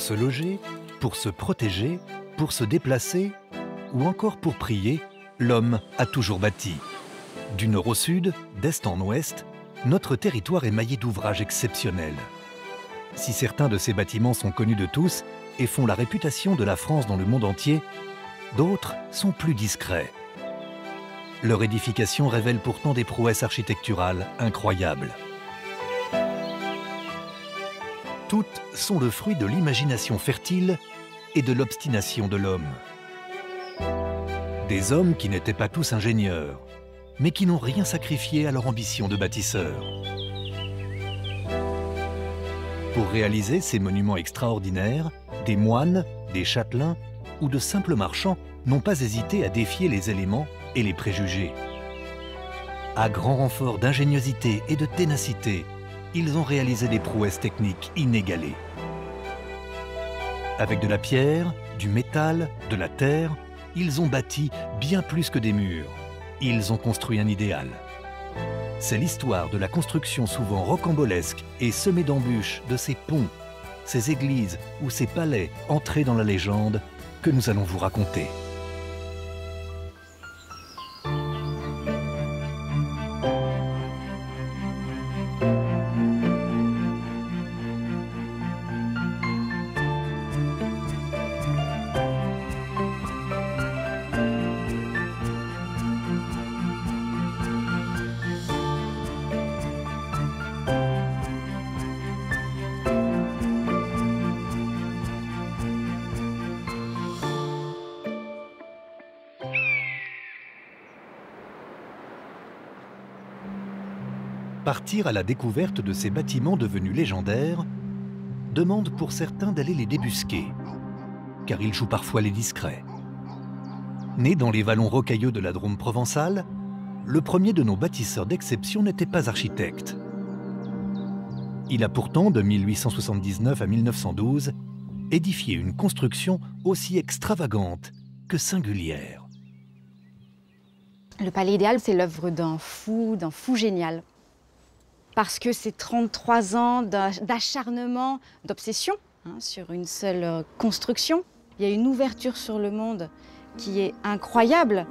se loger, pour se protéger, pour se déplacer ou encore pour prier, l'homme a toujours bâti. Du nord au sud, d'est en ouest, notre territoire est maillé d'ouvrages exceptionnels. Si certains de ces bâtiments sont connus de tous et font la réputation de la France dans le monde entier, d'autres sont plus discrets. Leur édification révèle pourtant des prouesses architecturales incroyables. Toutes sont le fruit de l'imagination fertile et de l'obstination de l'homme. Des hommes qui n'étaient pas tous ingénieurs, mais qui n'ont rien sacrifié à leur ambition de bâtisseurs. Pour réaliser ces monuments extraordinaires, des moines, des châtelains ou de simples marchands n'ont pas hésité à défier les éléments et les préjugés. À grand renfort d'ingéniosité et de ténacité, ils ont réalisé des prouesses techniques inégalées. Avec de la pierre, du métal, de la terre, ils ont bâti bien plus que des murs. Ils ont construit un idéal. C'est l'histoire de la construction souvent rocambolesque et semée d'embûches de ces ponts, ces églises ou ces palais entrés dans la légende que nous allons vous raconter. Partir à la découverte de ces bâtiments devenus légendaires demande pour certains d'aller les débusquer, car ils jouent parfois les discrets. Né dans les vallons rocailleux de la Drôme provençale, le premier de nos bâtisseurs d'exception n'était pas architecte. Il a pourtant, de 1879 à 1912, édifié une construction aussi extravagante que singulière. Le Palais idéal, c'est l'œuvre d'un fou génial. Parce que c'est 33 ans d'acharnement, d'obsession sur une seule construction. Il y a une ouverture sur le monde qui est incroyable.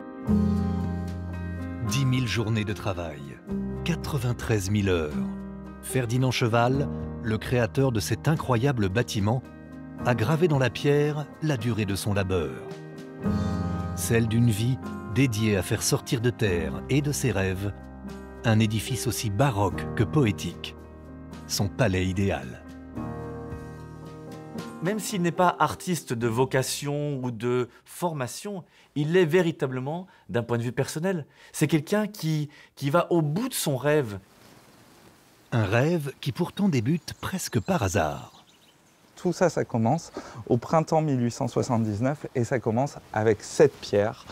10 000 journées de travail, 93 000 heures. Ferdinand Cheval, le créateur de cet incroyable bâtiment, a gravé dans la pierre la durée de son labeur. Celle d'une vie dédiée à faire sortir de terre et de ses rêves un édifice aussi baroque que poétique, son palais idéal. Même s'il n'est pas artiste de vocation ou de formation, il l'est véritablement d'un point de vue personnel. C'est quelqu'un qui va au bout de son rêve. Un rêve qui pourtant débute presque par hasard. Tout ça, ça commence au printemps 1879 et ça commence avec cette pierre,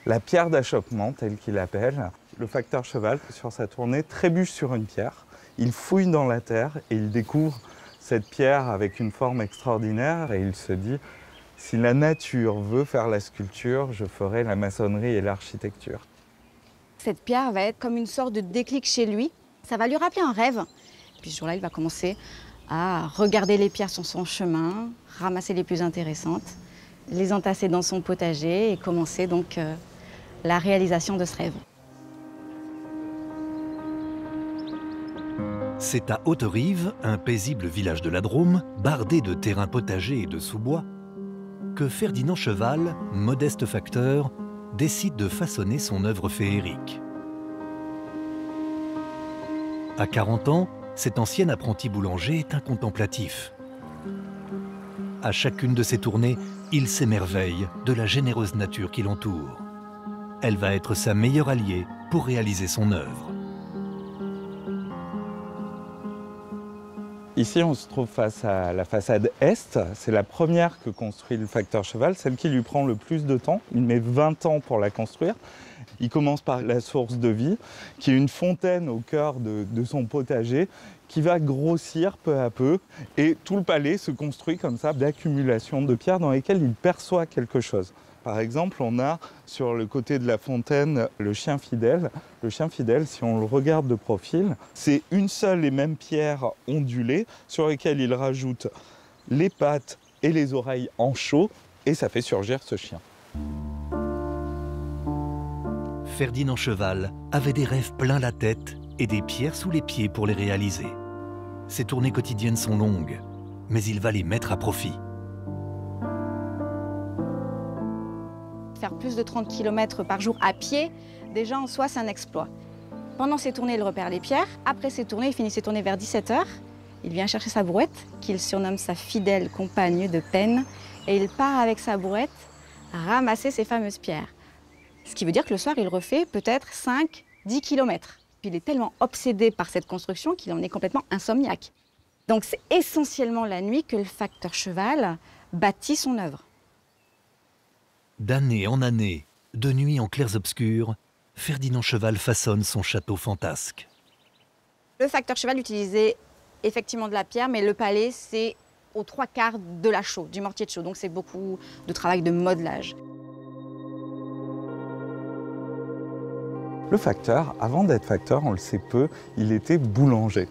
la pierre d'achoppement, telle qu'il l'appelle. Le facteur Cheval, sur sa tournée, trébuche sur une pierre. Il fouille dans la terre et il découvre cette pierre avec une forme extraordinaire et il se dit « Si la nature veut faire la sculpture, je ferai la maçonnerie et l'architecture. » Cette pierre va être comme une sorte de déclic chez lui. Ça va lui rappeler un rêve. Puis ce jour-là, il va commencer à regarder les pierres sur son chemin, ramasser les plus intéressantes, les entasser dans son potager et commencer donc la réalisation de ce rêve. C'est à Haute-Rive, un paisible village de la Drôme, bardé de terrains potagers et de sous-bois, que Ferdinand Cheval, modeste facteur, décide de façonner son œuvre féerique. À 40 ans, cet ancien apprenti boulanger est un contemplatif. À chacune de ses tournées, il s'émerveille de la généreuse nature qui l'entoure. Elle va être sa meilleure alliée pour réaliser son œuvre. Ici, on se trouve face à la façade Est. C'est la première que construit le facteur Cheval, celle qui lui prend le plus de temps. Il met 20 ans pour la construire. Il commence par la source de vie, qui est une fontaine au cœur de son potager, qui va grossir peu à peu. Et tout le palais se construit comme ça, d'accumulation de pierres dans lesquelles il perçoit quelque chose. Par exemple, on a sur le côté de la fontaine le chien fidèle. Le chien fidèle, si on le regarde de profil, c'est une seule et même pierre ondulée sur laquelle il rajoute les pattes et les oreilles en chaud, et ça fait surgir ce chien. Ferdinand Cheval avait des rêves plein la tête et des pierres sous les pieds pour les réaliser. Ses tournées quotidiennes sont longues, mais il va les mettre à profit. Faire plus de 30 km par jour à pied, déjà en soi, c'est un exploit. Pendant ses tournées, il repère les pierres. Après ses tournées, il finit ses tournées vers 17 h. Il vient chercher sa brouette, qu'il surnomme sa fidèle compagne de peine, et il part avec sa brouette ramasser ces fameuses pierres. Ce qui veut dire que le soir, il refait peut-être 5-10 km. Puis il est tellement obsédé par cette construction qu'il en est complètement insomniaque. Donc c'est essentiellement la nuit que le facteur cheval bâtit son œuvre. D'année en année, de nuit en clairs-obscurs, Ferdinand Cheval façonne son château fantasque. Le facteur cheval utilisait effectivement de la pierre, mais le palais, c'est aux 3/4 de la chaux, du mortier de chaux. Donc c'est beaucoup de travail de modelage. Le facteur, avant d'être facteur, on le sait peu, il était boulanger.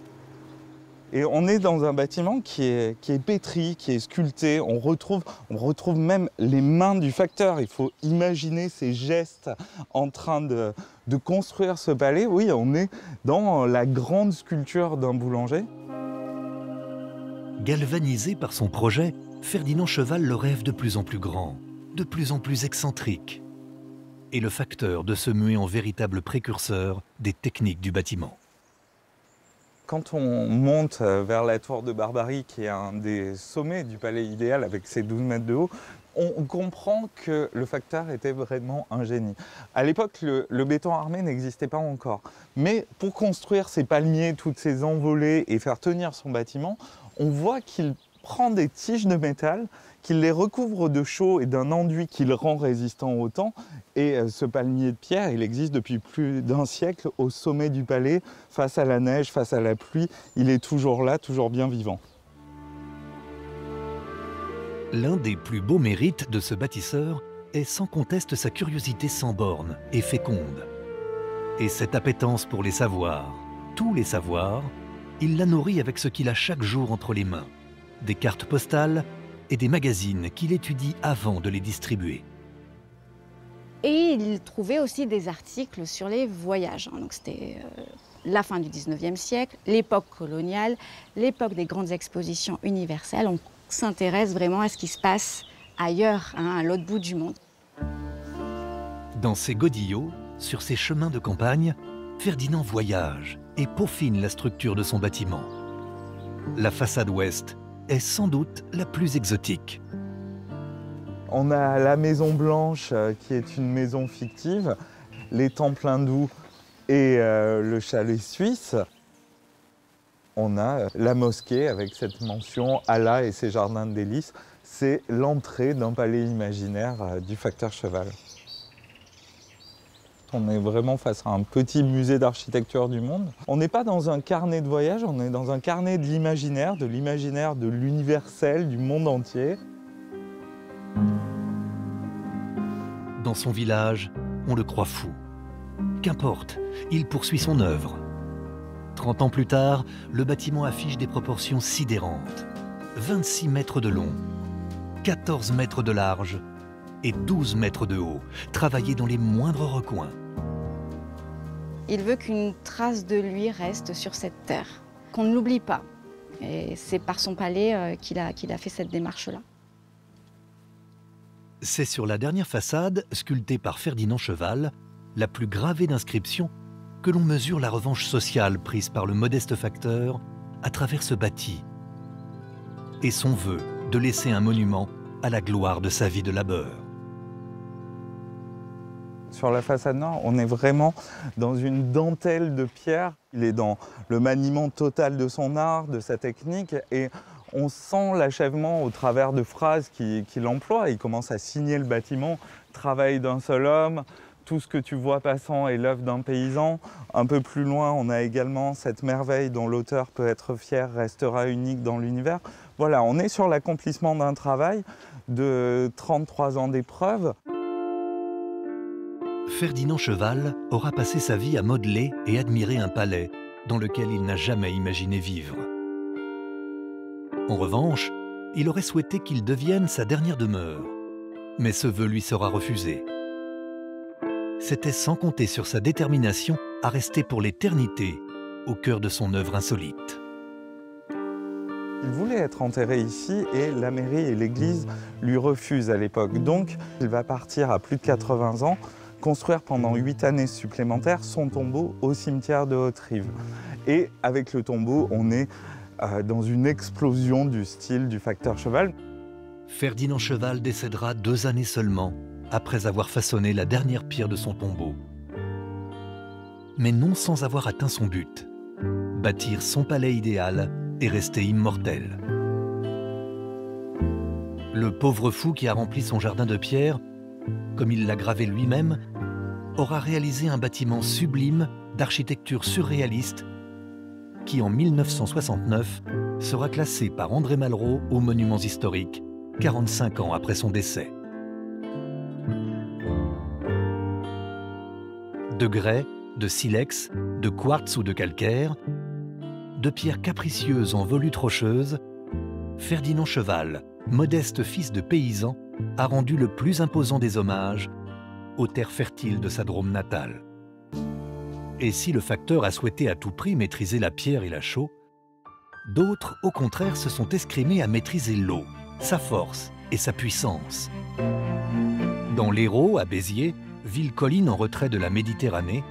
Et on est dans un bâtiment qui est pétri, qui est sculpté. On retrouve même les mains du facteur. Il faut imaginer ces gestes en train de construire ce palais. Oui, on est dans la grande sculpture d'un boulanger. Galvanisé par son projet, Ferdinand Cheval le rêve de plus en plus grand, de plus en plus excentrique. Et le facteur de se muer en véritable précurseur des techniques du bâtiment. Quand on monte vers la tour de Barbarie, qui est un des sommets du palais idéal avec ses 12 mètres de haut, on comprend que le facteur était vraiment un génie. À l'époque, le béton armé n'existait pas encore. Mais pour construire ces palmiers, toutes ces envolées et faire tenir son bâtiment, on voit qu'il prend des tiges de métal, qu'il les recouvre de chaux et d'un enduit qui le rend résistant au temps. Et ce palmier de pierre, il existe depuis plus d'un siècle au sommet du palais, face à la neige, face à la pluie. Il est toujours là, toujours bien vivant. L'un des plus beaux mérites de ce bâtisseur est sans conteste sa curiosité sans bornes et féconde. Et cette appétence pour les savoirs, tous les savoirs, il la nourrit avec ce qu'il a chaque jour entre les mains. Des cartes postales et des magazines qu'il étudie avant de les distribuer. Et il trouvait aussi des articles sur les voyages. Donc c'était la fin du 19e siècle, l'époque coloniale, l'époque des grandes expositions universelles. On s'intéresse vraiment à ce qui se passe ailleurs, à l'autre bout du monde. Dans ses godillots, sur ses chemins de campagne, Ferdinand voyage et peaufine la structure de son bâtiment. La façade ouest est sans doute la plus exotique. On a la Maison Blanche qui est une maison fictive, l'étang plein d'eau et le chalet suisse. On a la mosquée avec cette mention Allah et ses jardins de délices. C'est l'entrée d'un palais imaginaire du facteur Cheval. On est vraiment face à un petit musée d'architecture du monde. On n'est pas dans un carnet de voyage, on est dans un carnet de l'imaginaire de l'universel, du monde entier. Dans son village, on le croit fou. Qu'importe, il poursuit son œuvre. 30 ans plus tard, le bâtiment affiche des proportions sidérantes. 26 mètres de long, 14 mètres de large et 12 mètres de haut, travaillés dans les moindres recoins. Il veut qu'une trace de lui reste sur cette terre, qu'on ne l'oublie pas. Et c'est par son palais qu'il a fait cette démarche-là. C'est sur la dernière façade, sculptée par Ferdinand Cheval, la plus gravée d'inscriptions, que l'on mesure la revanche sociale prise par le modeste facteur à travers ce bâti et son vœu de laisser un monument à la gloire de sa vie de labeur. Sur la façade nord, on est vraiment dans une dentelle de pierre. Il est dans le maniement total de son art, de sa technique, et on sent l'achèvement au travers de phrases qu'il emploie. Il commence à signer le bâtiment, travail d'un seul homme, tout ce que tu vois passant est l'œuvre d'un paysan. Un peu plus loin, on a également cette merveille dont l'auteur peut être fier, restera unique dans l'univers. Voilà, on est sur l'accomplissement d'un travail de 33 ans d'épreuve. Ferdinand Cheval aura passé sa vie à modeler et admirer un palais dans lequel il n'a jamais imaginé vivre. En revanche, il aurait souhaité qu'il devienne sa dernière demeure. Mais ce vœu lui sera refusé. C'était sans compter sur sa détermination à rester pour l'éternité au cœur de son œuvre insolite. Il voulait être enterré ici et la mairie et l'église lui refusent à l'époque. Donc il va partir à plus de 80 ans, construire pendant 8 années supplémentaires son tombeau au cimetière de Haute-Rive. Et avec le tombeau, on est dans une explosion du style du facteur cheval. Ferdinand Cheval décédera 2 années seulement après avoir façonné la dernière pierre de son tombeau. Mais non sans avoir atteint son but, bâtir son palais idéal et rester immortel. Le pauvre fou qui a rempli son jardin de pierre, comme il l'a gravé lui-même, aura réalisé un bâtiment sublime d'architecture surréaliste qui, en 1969, sera classé par André Malraux aux monuments historiques, 45 ans après son décès. De grès, de silex, de quartz ou de calcaire, de pierres capricieuses en volutes rocheuses, Ferdinand Cheval, modeste fils de paysan, a rendu le plus imposant des hommages aux terres fertiles de sa Drôme natale. Et si le facteur a souhaité à tout prix maîtriser la pierre et la chaux, d'autres, au contraire, se sont escrimés à maîtriser l'eau, sa force et sa puissance. Dans l'Hérault, à Béziers, ville colline en retrait de la Méditerranée,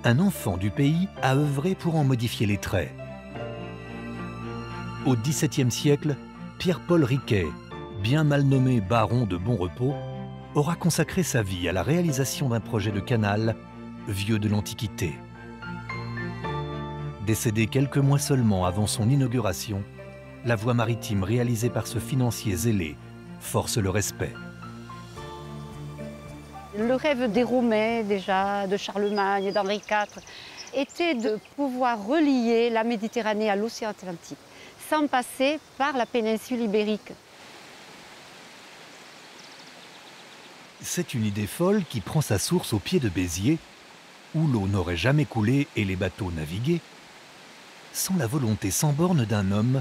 un enfant du pays a œuvré pour en modifier les traits. Au XVIIe siècle, Pierre-Paul Riquet, bien mal nommé baron de Bon Repos, aura consacré sa vie à la réalisation d'un projet de canal vieux de l'Antiquité. Décédé quelques mois seulement avant son inauguration, la voie maritime réalisée par ce financier zélé force le respect. Le rêve des Romains, déjà, de Charlemagne et d'Henri IV, était de pouvoir relier la Méditerranée à l'océan Atlantique, sans passer par la péninsule ibérique. C'est une idée folle qui prend sa source au pied de Béziers, où l'eau n'aurait jamais coulé et les bateaux navigué, sans la volonté sans borne d'un homme,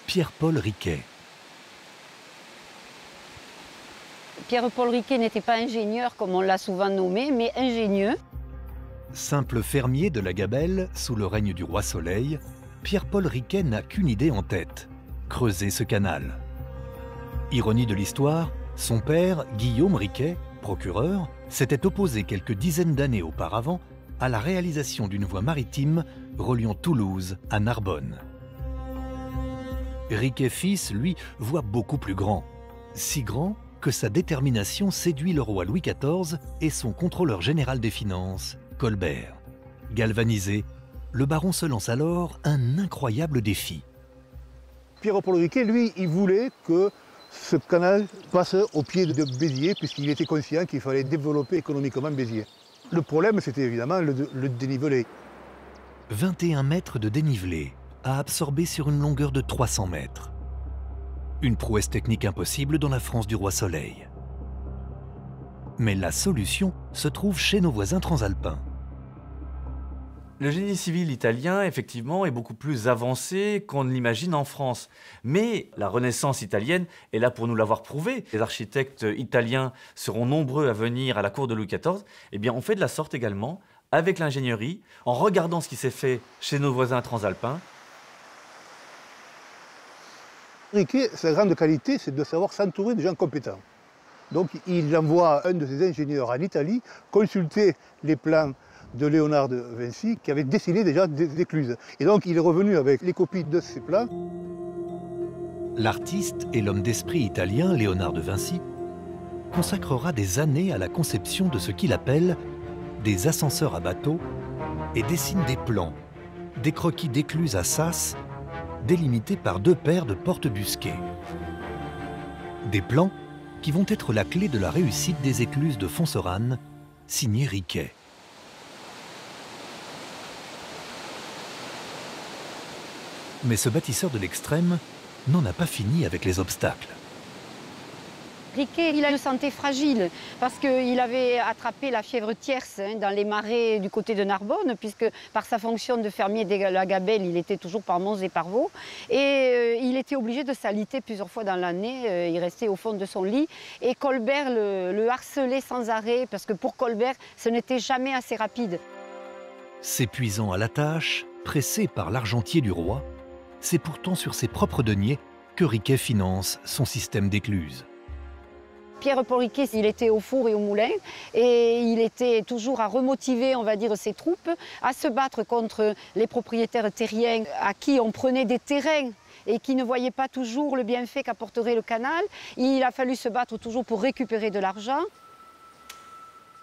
Pierre-Paul Riquet. Pierre-Paul Riquet n'était pas ingénieur, comme on l'a souvent nommé, mais ingénieux. Simple fermier de la Gabelle, sous le règne du roi Soleil, Pierre-Paul Riquet n'a qu'une idée en tête, creuser ce canal. Ironie de l'histoire, son père, Guillaume Riquet, procureur, s'était opposé quelques dizaines d'années auparavant à la réalisation d'une voie maritime reliant Toulouse à Narbonne. Riquet fils, lui, voit beaucoup plus grand. Si grand que sa détermination séduit le roi Louis XIV et son contrôleur général des finances, Colbert. Galvanisé, le baron se lance alors un incroyable défi. Pierre-Paul Riquet, lui, il voulait que ce canal passe au pied de Béziers, puisqu'il était conscient qu'il fallait développer économiquement Béziers. Le problème, c'était évidemment le dénivelé. 21 mètres de dénivelé à absorber sur une longueur de 300 mètres. Une prouesse technique impossible dans la France du roi Soleil. Mais la solution se trouve chez nos voisins transalpins. Le génie civil italien, effectivement, est beaucoup plus avancé qu'on ne l'imagine en France. Mais la Renaissance italienne est là pour nous l'avoir prouvé. Les architectes italiens seront nombreux à venir à la cour de Louis XIV. Eh bien, on fait de la sorte également avec l'ingénierie, en regardant ce qui s'est fait chez nos voisins transalpins. Riquet, sa grande qualité, c'est de savoir s'entourer de gens compétents. Donc, il envoie un de ses ingénieurs en Italie consulter les plans de Léonard de Vinci, qui avait dessiné déjà des écluses. Et donc, il est revenu avec les copies de ces plans. L'artiste et l'homme d'esprit italien Léonard de Vinci consacrera des années à la conception de ce qu'il appelle des ascenseurs à bateau et dessine des plans, des croquis d'écluses à sas, délimités par 2 paires de portes busquées. Des plans qui vont être la clé de la réussite des écluses de Fonserane, signé Riquet. Mais ce bâtisseur de l'extrême n'en a pas fini avec les obstacles. Riquet, il a une santé fragile parce qu'il avait attrapé la fièvre tierce dans les marais du côté de Narbonne, puisque par sa fonction de fermier de la Gabelle, il était toujours par Mons et par Vaux. Et il était obligé de s'aliter plusieurs fois dans l'année. Il restait au fond de son lit. Et Colbert le harcelait sans arrêt, parce que pour Colbert, ce n'était jamais assez rapide. S'épuisant à la tâche, pressé par l'argentier du roi, c'est pourtant sur ses propres deniers que Riquet finance son système d'écluses. Pierre-Paul Riquet, il était au four et au moulin et il était toujours à remotiver, on va dire, ses troupes, à se battre contre les propriétaires terriens à qui on prenait des terrains et qui ne voyaient pas toujours le bienfait qu'apporterait le canal. Il a fallu se battre toujours pour récupérer de l'argent.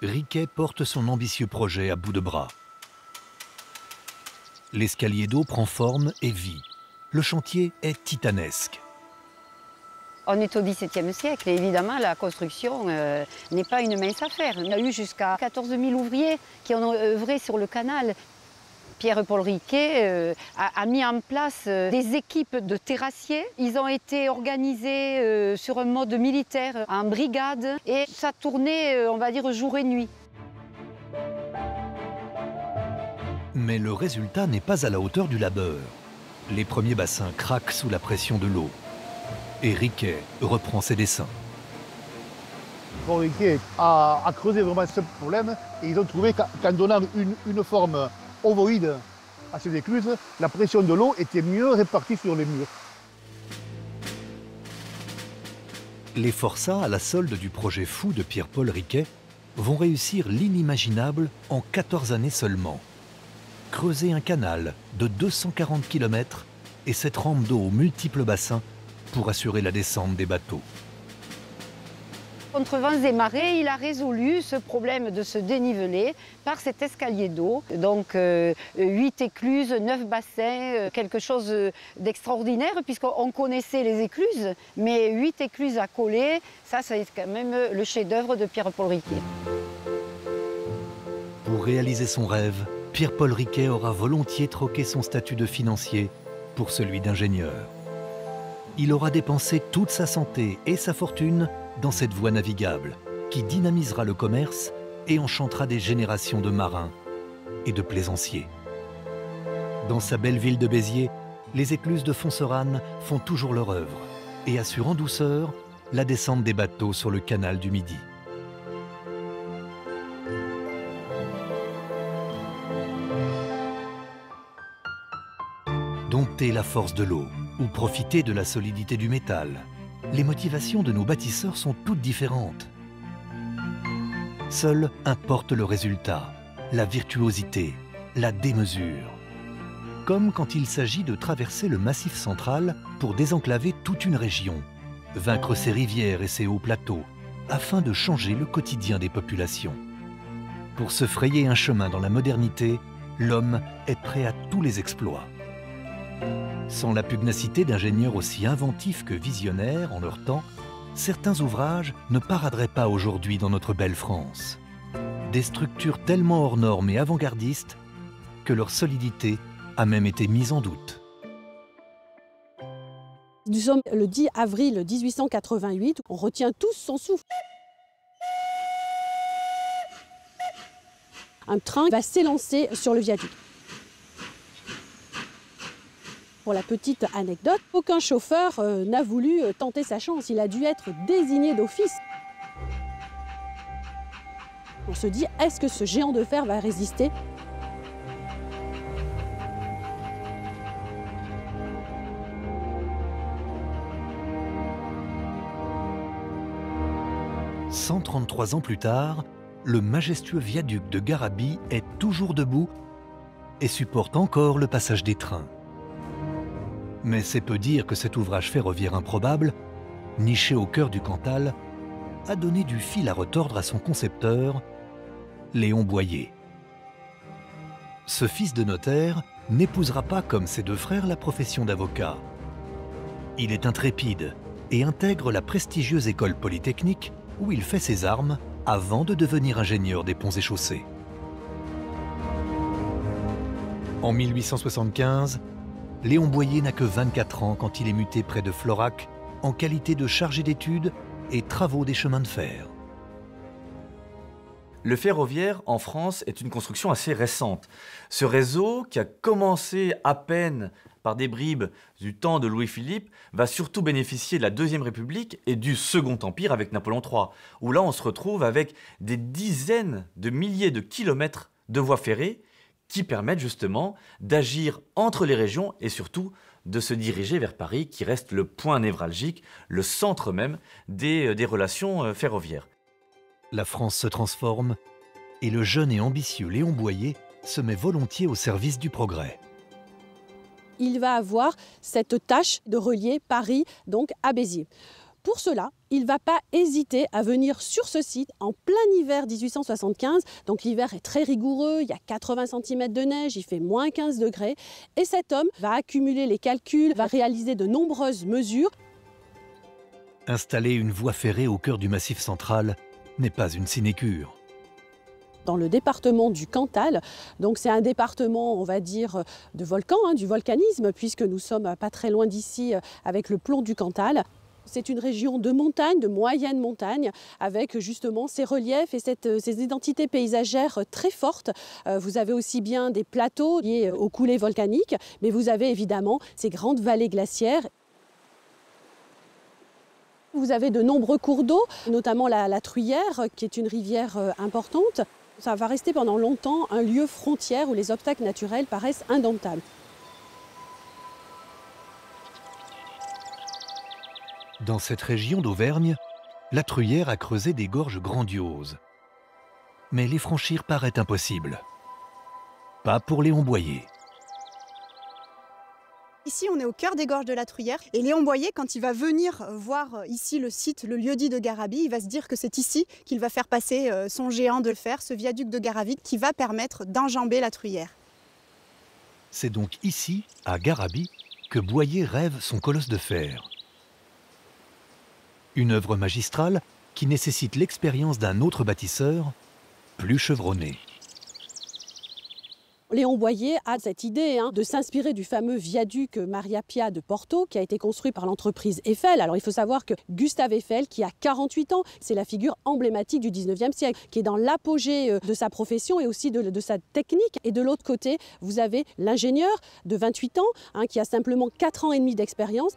Riquet porte son ambitieux projet à bout de bras. L'escalier d'eau prend forme et vit. Le chantier est titanesque. On est au XVIIe siècle et évidemment la construction n'est pas une mince affaire. On a eu jusqu'à 14 000 ouvriers qui ont œuvré sur le canal. Pierre-Paul Riquet a mis en place des équipes de terrassiers. Ils ont été organisés sur un mode militaire en brigade et ça tournait, on va dire, jour et nuit. Mais le résultat n'est pas à la hauteur du labeur. Les premiers bassins craquent sous la pression de l'eau. Et Riquet reprend ses dessins. Paul Riquet a creusé vraiment ce problème et ils ont trouvé qu'en donnant une forme ovoïde à ces écluses, la pression de l'eau était mieux répartie sur les murs. Les forçats à la solde du projet fou de Pierre-Paul Riquet vont réussir l'inimaginable en 14 années seulement. Creuser un canal de 240 km et cette rampe d'eau aux multiples bassins pour assurer la descente des bateaux. Contre vents et marées, il a résolu ce problème de se déniveler par cet escalier d'eau. Donc 8 écluses, 9 bassins, quelque chose d'extraordinaire puisqu'on connaissait les écluses, mais 8 écluses à coller, ça c'est quand même le chef-d'œuvre de Pierre-Paul Riquet. Pour réaliser son rêve, Pierre-Paul Riquet aura volontiers troqué son statut de financier pour celui d'ingénieur. Il aura dépensé toute sa santé et sa fortune dans cette voie navigable qui dynamisera le commerce et enchantera des générations de marins et de plaisanciers. Dans sa belle ville de Béziers, les écluses de Fonserane font toujours leur œuvre et assurent en douceur la descente des bateaux sur le canal du Midi. Dompter la force de l'eau ou profiter de la solidité du métal, les motivations de nos bâtisseurs sont toutes différentes. Seul importe le résultat, la virtuosité, la démesure. Comme quand il s'agit de traverser le Massif central pour désenclaver toute une région, vaincre ses rivières et ses hauts plateaux, afin de changer le quotidien des populations. Pour se frayer un chemin dans la modernité, l'homme est prêt à tous les exploits. Sans la pugnacité d'ingénieurs aussi inventifs que visionnaires en leur temps, certains ouvrages ne paraderaient pas aujourd'hui dans notre belle France. Des structures tellement hors normes et avant-gardistes que leur solidité a même été mise en doute. Nous sommes le 10 avril 1888, on retient tous son souffle. Un train va s'élancer sur le viaduc. Pour la petite anecdote, aucun chauffeur n'a voulu tenter sa chance, il a dû être désigné d'office. On se dit, est-ce que ce géant de fer va résister ? « 133 ans plus tard, le majestueux viaduc de Garabi est toujours debout et supporte encore le passage des trains. Mais c'est peu dire que cet ouvrage ferroviaire improbable, niché au cœur du Cantal, a donné du fil à retordre à son concepteur, Léon Boyer. Ce fils de notaire n'épousera pas comme ses deux frères la profession d'avocat. Il est intrépide et intègre la prestigieuse école polytechnique où il fait ses armes avant de devenir ingénieur des ponts et chaussées. En 1875, Léon Boyer n'a que 24 ans quand il est muté près de Florac en qualité de chargé d'études et travaux des chemins de fer. Le ferroviaire en France est une construction assez récente. Ce réseau, qui a commencé à peine par des bribes du temps de Louis-Philippe, va surtout bénéficier de la Deuxième République et du Second Empire avec Napoléon III, où là on se retrouve avec des dizaines de milliers de kilomètres de voies ferrées qui permettent justement d'agir entre les régions et surtout de se diriger vers Paris, qui reste le point névralgique, le centre même des relations ferroviaires. La France se transforme et le jeune et ambitieux Léon Boyer se met volontiers au service du progrès. Il va avoir cette tâche de relier Paris donc à Béziers. Pour cela, il ne va pas hésiter à venir sur ce site en plein hiver 1875. Donc l'hiver est très rigoureux, il y a 80 cm de neige, il fait moins 15 degrés. Et cet homme va accumuler les calculs, va réaliser de nombreuses mesures. Installer une voie ferrée au cœur du Massif central n'est pas une sinécure. Dans le département du Cantal, donc c'est un département, on va dire, de volcan, du volcanisme, puisque nous sommes pas très loin d'ici avec le plomb du Cantal. C'est une région de montagne, de moyenne montagne, avec justement ces reliefs et ces identités paysagères très fortes. Vous avez aussi bien des plateaux liés aux coulées volcaniques, mais vous avez évidemment ces grandes vallées glaciaires. Vous avez de nombreux cours d'eau, notamment la Truyère, qui est une rivière importante. Ça va rester pendant longtemps un lieu frontière où les obstacles naturels paraissent indomptables. Dans cette région d'Auvergne, la Truyère a creusé des gorges grandioses. Mais les franchir paraît impossible. Pas pour Léon Boyer. Ici, on est au cœur des gorges de la Truyère. Et Léon Boyer, quand il va venir voir ici le site, le lieu-dit de Garabi, il va se dire que c'est ici qu'il va faire passer son géant de fer, ce viaduc de Garabi, qui va permettre d'enjamber la Truyère. C'est donc ici, à Garabi, que Boyer rêve son colosse de fer. Une œuvre magistrale qui nécessite l'expérience d'un autre bâtisseur, plus chevronné. Léon Boyer a cette idée de s'inspirer du fameux viaduc Maria Pia de Porto qui a été construit par l'entreprise Eiffel. Alors il faut savoir que Gustave Eiffel, qui a 48 ans, c'est la figure emblématique du 19e siècle, qui est dans l'apogée de sa profession et aussi de sa technique. Et de l'autre côté, vous avez l'ingénieur de 28 ans qui a simplement 4 ans et demi d'expérience.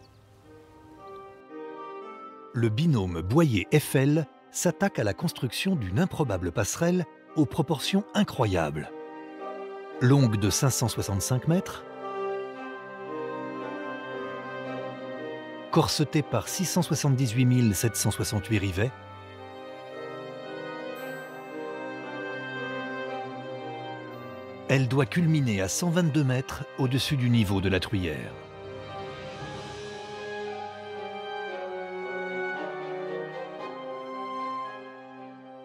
Le binôme Boyer-Eiffel s'attaque à la construction d'une improbable passerelle aux proportions incroyables. Longue de 565 mètres, corsetée par 678 768 rivets, elle doit culminer à 122 mètres au-dessus du niveau de la Truyère.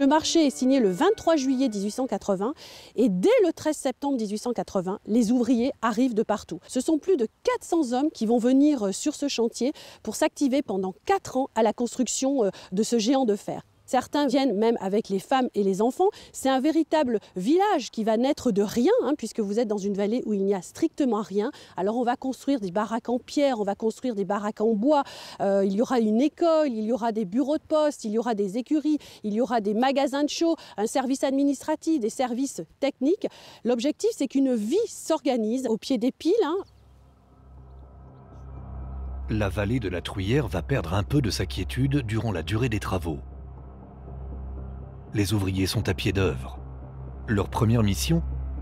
Le marché est signé le 23 juillet 1880 et dès le 13 septembre 1880, les ouvriers arrivent de partout. Ce sont plus de 400 hommes qui vont venir sur ce chantier pour s'activer pendant 4 ans à la construction de ce géant de fer. Certains viennent même avec les femmes et les enfants. C'est un véritable village qui va naître de rien, puisque vous êtes dans une vallée où il n'y a strictement rien. Alors on va construire des baraques en pierre, on va construire des baraques en bois. Il y aura une école, il y aura des bureaux de poste, il y aura des écuries, il y aura des magasins de chaux, un service administratif, des services techniques. L'objectif, c'est qu'une vie s'organise au pied des piles. La vallée de la Truyère va perdre un peu de sa quiétude durant la durée des travaux. Les ouvriers sont à pied d'œuvre. Leur première mission,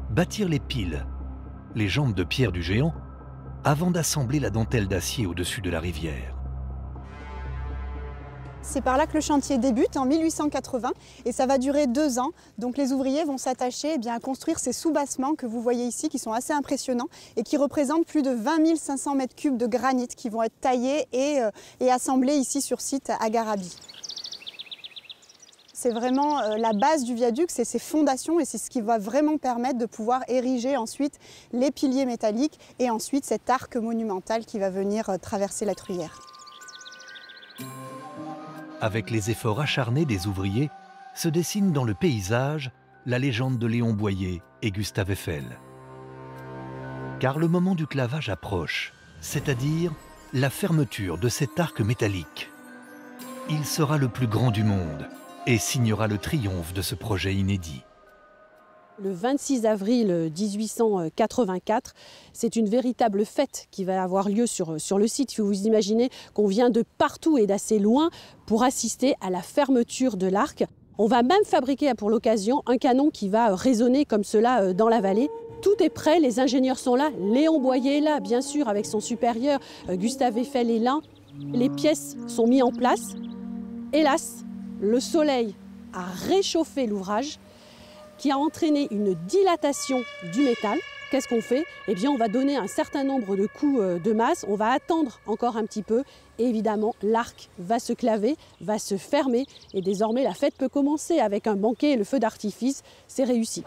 bâtir les piles, les jambes de pierre du géant, avant d'assembler la dentelle d'acier au-dessus de la rivière. C'est par là que le chantier débute en 1880 et ça va durer 2 ans. Donc les ouvriers vont s'attacher à construire ces sous-bassements que vous voyez ici, qui sont assez impressionnants et qui représentent plus de 20 500 mètres cubes de granit qui vont être taillés et assemblés ici sur site à Garabi. C'est vraiment la base du viaduc, c'est ses fondations et c'est ce qui va vraiment permettre de pouvoir ériger ensuite les piliers métalliques et ensuite cet arc monumental qui va venir traverser la Truyère. Avec les efforts acharnés des ouvriers, se dessine dans le paysage la légende de Léon Boyer et Gustave Eiffel. Car le moment du clavage approche, c'est-à-dire la fermeture de cet arc métallique. Il sera le plus grand du monde et signera le triomphe de ce projet inédit. Le 26 avril 1884, c'est une véritable fête qui va avoir lieu sur le site. Il faut vous imaginer qu'on vient de partout et d'assez loin pour assister à la fermeture de l'arc. On va même fabriquer pour l'occasion un canon qui va résonner comme cela dans la vallée. Tout est prêt, les ingénieurs sont là. Léon Boyer est là, bien sûr, avec son supérieur. Gustave Eiffel est là. Les pièces sont mises en place. Hélas, le soleil a réchauffé l'ouvrage, qui a entraîné une dilatation du métal. Qu'est-ce qu'on fait? Eh bien, on va donner un certain nombre de coups de masse, on va attendre encore un petit peu, et évidemment, l'arc va se claver, va se fermer, et désormais, la fête peut commencer avec un banquet et le feu d'artifice. C'est réussi.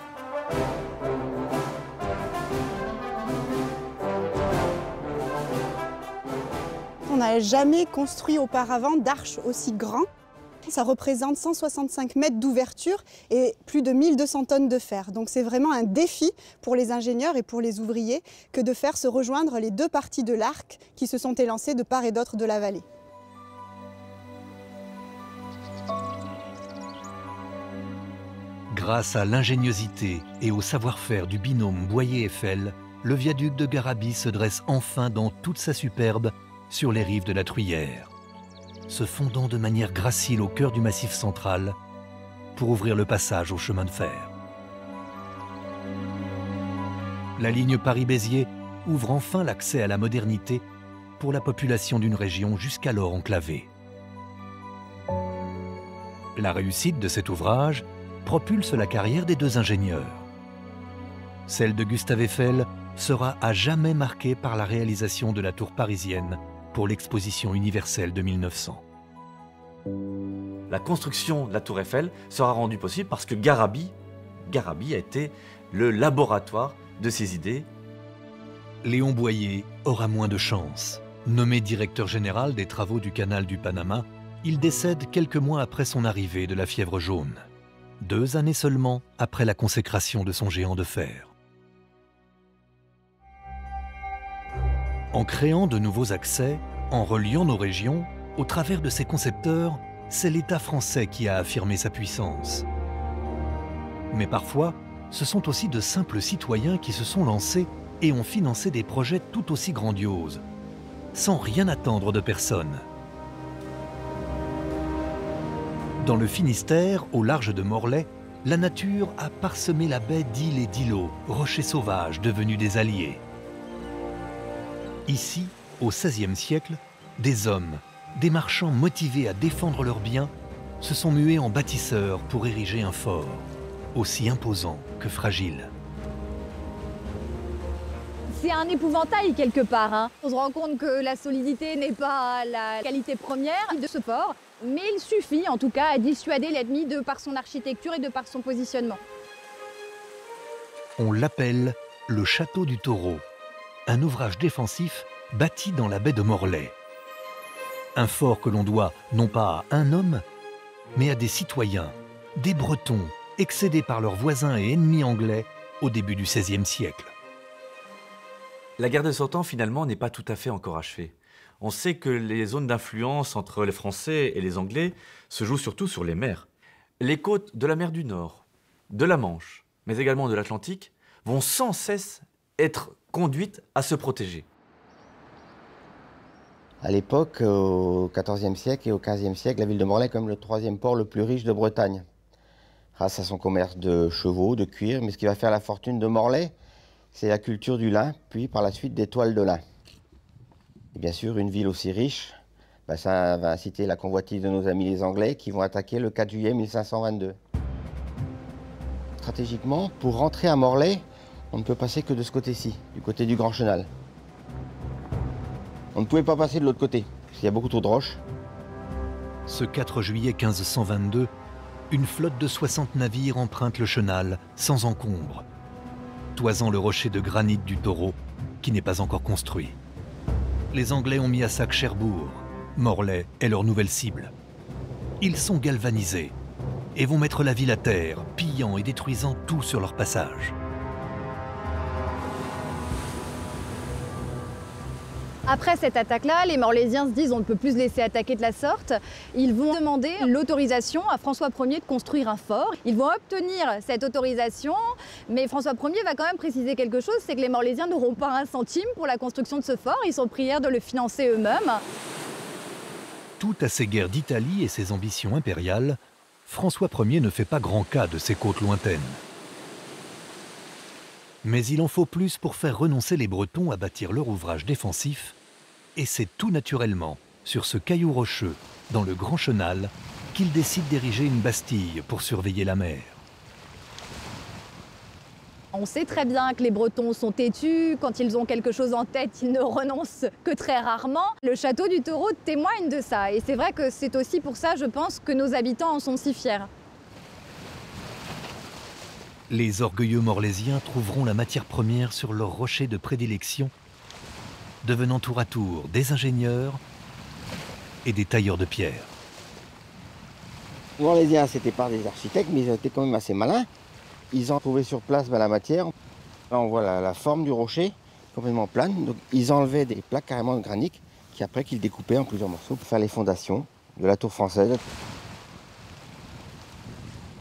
On n'a jamais construit auparavant d'arche aussi grand. Ça représente 165 mètres d'ouverture et plus de 1200 tonnes de fer. Donc c'est vraiment un défi pour les ingénieurs et pour les ouvriers que de faire se rejoindre les deux parties de l'arc qui se sont élancées de part et d'autre de la vallée. Grâce à l'ingéniosité et au savoir-faire du binôme Boyer-Eiffel, le viaduc de Garabit se dresse enfin dans toute sa superbe sur les rives de la Truyère, se fondant de manière gracile au cœur du Massif central pour ouvrir le passage au chemin de fer. La ligne Paris-Béziers ouvre enfin l'accès à la modernité pour la population d'une région jusqu'alors enclavée. La réussite de cet ouvrage propulse la carrière des deux ingénieurs. Celle de Gustave Eiffel sera à jamais marquée par la réalisation de la tour parisienne pour l'exposition universelle de 1900. La construction de la tour Eiffel sera rendue possible parce que Garabit a été le laboratoire de ces idées. Léon Boyer aura moins de chance. Nommé directeur général des travaux du canal du Panama, il décède quelques mois après son arrivée de la fièvre jaune. 2 années seulement après la consécration de son géant de fer. En créant de nouveaux accès, en reliant nos régions, au travers de ses concepteurs, c'est l'État français qui a affirmé sa puissance. Mais parfois, ce sont aussi de simples citoyens qui se sont lancés et ont financé des projets tout aussi grandioses, sans rien attendre de personne. Dans le Finistère, au large de Morlaix, la nature a parsemé la baie d'îles et d'îlots, rochers sauvages devenus des alliés. Ici, au XVIe siècle, des hommes, des marchands motivés à défendre leurs biens, se sont mués en bâtisseurs pour ériger un fort, aussi imposant que fragile. C'est un épouvantail quelque part. Hein. On se rend compte que la solidité n'est pas la qualité première de ce fort, mais il suffit en tout cas à dissuader l'ennemi de par son architecture et de par son positionnement. On l'appelle le Château du Taureau, un ouvrage défensif bâti dans la baie de Morlaix. Un fort que l'on doit non pas à un homme, mais à des citoyens, des Bretons, excédés par leurs voisins et ennemis anglais au début du XVIe siècle. La guerre de Cent Ans, finalement, n'est pas tout à fait encore achevée. On sait que les zones d'influence entre les Français et les Anglais se jouent surtout sur les mers. Les côtes de la mer du Nord, de la Manche, mais également de l'Atlantique, vont sans cesse être conduites à se protéger. À l'époque, au XIVe siècle et au XVe siècle, la ville de Morlaix est comme le 3e port le plus riche de Bretagne. Grâce à son commerce de chevaux, de cuir, mais ce qui va faire la fortune de Morlaix, c'est la culture du lin, puis par la suite des toiles de lin. Et bien sûr, une ville aussi riche, ça va inciter la convoitise de nos amis les Anglais qui vont attaquer le 4 juillet 1522. Stratégiquement, pour rentrer à Morlaix, on ne peut passer que de ce côté-ci, du côté du Grand Chenal. On ne pouvait pas passer de l'autre côté, parce qu'il y a beaucoup trop de roches. Ce 4 juillet 1522, une flotte de 60 navires emprunte le Chenal sans encombre, toisant le rocher de granit du Taureau, qui n'est pas encore construit. Les Anglais ont mis à sac Cherbourg. Morlaix est leur nouvelle cible. Ils sont galvanisés et vont mettre la ville à terre, pillant et détruisant tout sur leur passage. Après cette attaque-là, les Morlésiens se disent on ne peut plus se laisser attaquer de la sorte. Ils vont demander l'autorisation à François Ier de construire un fort. Ils vont obtenir cette autorisation, mais François Ier va quand même préciser quelque chose, c'est que les Morlésiens n'auront pas un centime pour la construction de ce fort. Ils sont priés de le financer eux-mêmes. Tout à ces guerres d'Italie et ses ambitions impériales, François Ier ne fait pas grand cas de ces côtes lointaines. Mais il en faut plus pour faire renoncer les Bretons à bâtir leur ouvrage défensif, et c'est tout naturellement sur ce caillou rocheux, dans le Grand Chenal, qu'ils décident d'ériger une bastille pour surveiller la mer. On sait très bien que les Bretons sont têtus, quand ils ont quelque chose en tête, ils ne renoncent que très rarement. Le château du Taureau témoigne de ça, et c'est vrai que c'est aussi pour ça, je pense, que nos habitants en sont si fiers. Les orgueilleux Morlésiens trouveront la matière première sur leur rocher de prédilection, devenant tour à tour des ingénieurs et des tailleurs de pierre. Les Morlésiens, c'était pas des architectes, mais ils étaient quand même assez malins. Ils ont trouvé sur place la matière. Là, on voit la forme du rocher, complètement plane. Donc, ils enlevaient des plaques carrément de granit, qu'ils découpaient en plusieurs morceaux pour faire les fondations de la tour française. La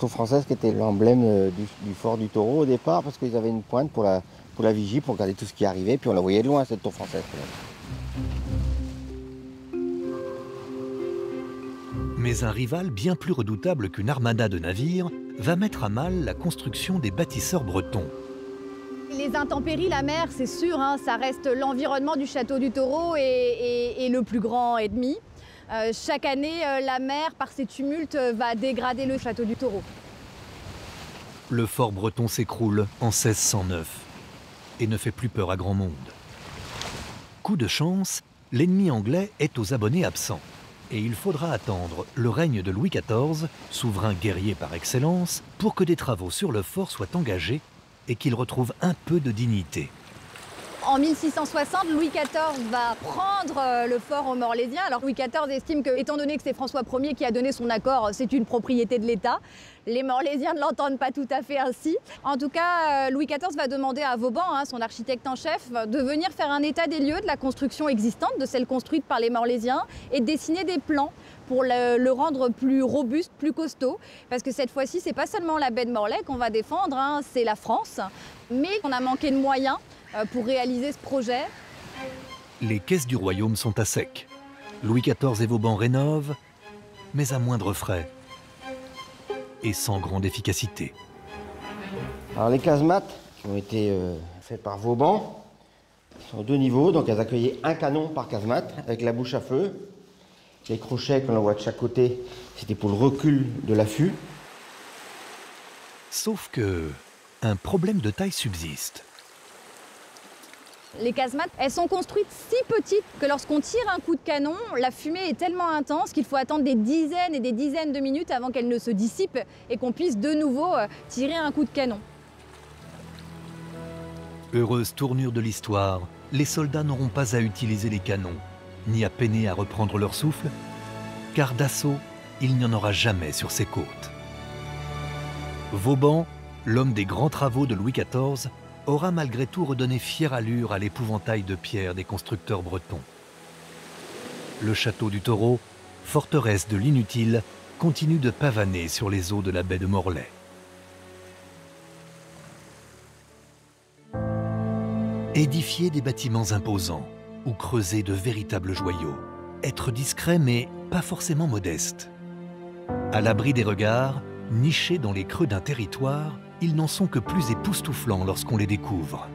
tour française qui était l'emblème du fort du Taureau au départ, parce qu'ils avaient une pointe pour la vigie, pour regarder tout ce qui arrivait, puis on la voyait de loin, cette tour française. Mais un rival bien plus redoutable qu'une armada de navires va mettre à mal la construction des bâtisseurs bretons. Les intempéries, la mer, c'est sûr, hein, ça reste l'environnement du château du Taureau et le plus grand ennemi. Chaque année, la mer, par ses tumultes, va dégrader le château du Taureau. Le fort breton s'écroule en 1609 et ne fait plus peur à grand monde. Coup de chance, l'ennemi anglais est aux abonnés absents. Et il faudra attendre le règne de Louis XIV, souverain guerrier par excellence, pour que des travaux sur le fort soient engagés et qu'il retrouve un peu de dignité. En 1660, Louis XIV va prendre le fort aux Morlésiens. Alors Louis XIV estime que, étant donné que c'est François Ier qui a donné son accord, c'est une propriété de l'État. Les Morlésiens ne l'entendent pas tout à fait ainsi. En tout cas, Louis XIV va demander à Vauban, son architecte en chef, de venir faire un état des lieux de la construction existante, de celle construite par les Morlésiens, et de dessiner des plans pour le rendre plus robuste, plus costaud. Parce que cette fois-ci, c'est pas seulement la baie de Morlaix qu'on va défendre, c'est la France. Mais on a manqué de moyens pour réaliser ce projet. Les caisses du royaume sont à sec. Louis XIV et Vauban rénovent, mais à moindre frais et sans grande efficacité. Alors les casemates qui ont été faites par Vauban sont 2 niveaux, donc elles accueillaient un canon par casemate avec la bouche à feu. Les crochets que l'on voit de chaque côté, c'était pour le recul de l'affût. Sauf que un problème de taille subsiste. Les casemates, elles sont construites si petites que lorsqu'on tire un coup de canon, la fumée est tellement intense qu'il faut attendre des dizaines et des dizaines de minutes avant qu'elle ne se dissipe et qu'on puisse de nouveau tirer un coup de canon. Heureuse tournure de l'histoire, les soldats n'auront pas à utiliser les canons, ni à peiner à reprendre leur souffle, car d'assaut, il n'y en aura jamais sur ces côtes. Vauban, l'homme des grands travaux de Louis XIV, aura malgré tout redonné fière allure à l'épouvantail de pierre des constructeurs bretons. Le château du Taureau, forteresse de l'inutile, continue de pavaner sur les eaux de la baie de Morlaix. Édifier des bâtiments imposants ou creuser de véritables joyaux. Être discret mais pas forcément modeste. À l'abri des regards, nichés dans les creux d'un territoire, ils n'en sont que plus époustouflants lorsqu'on les découvre.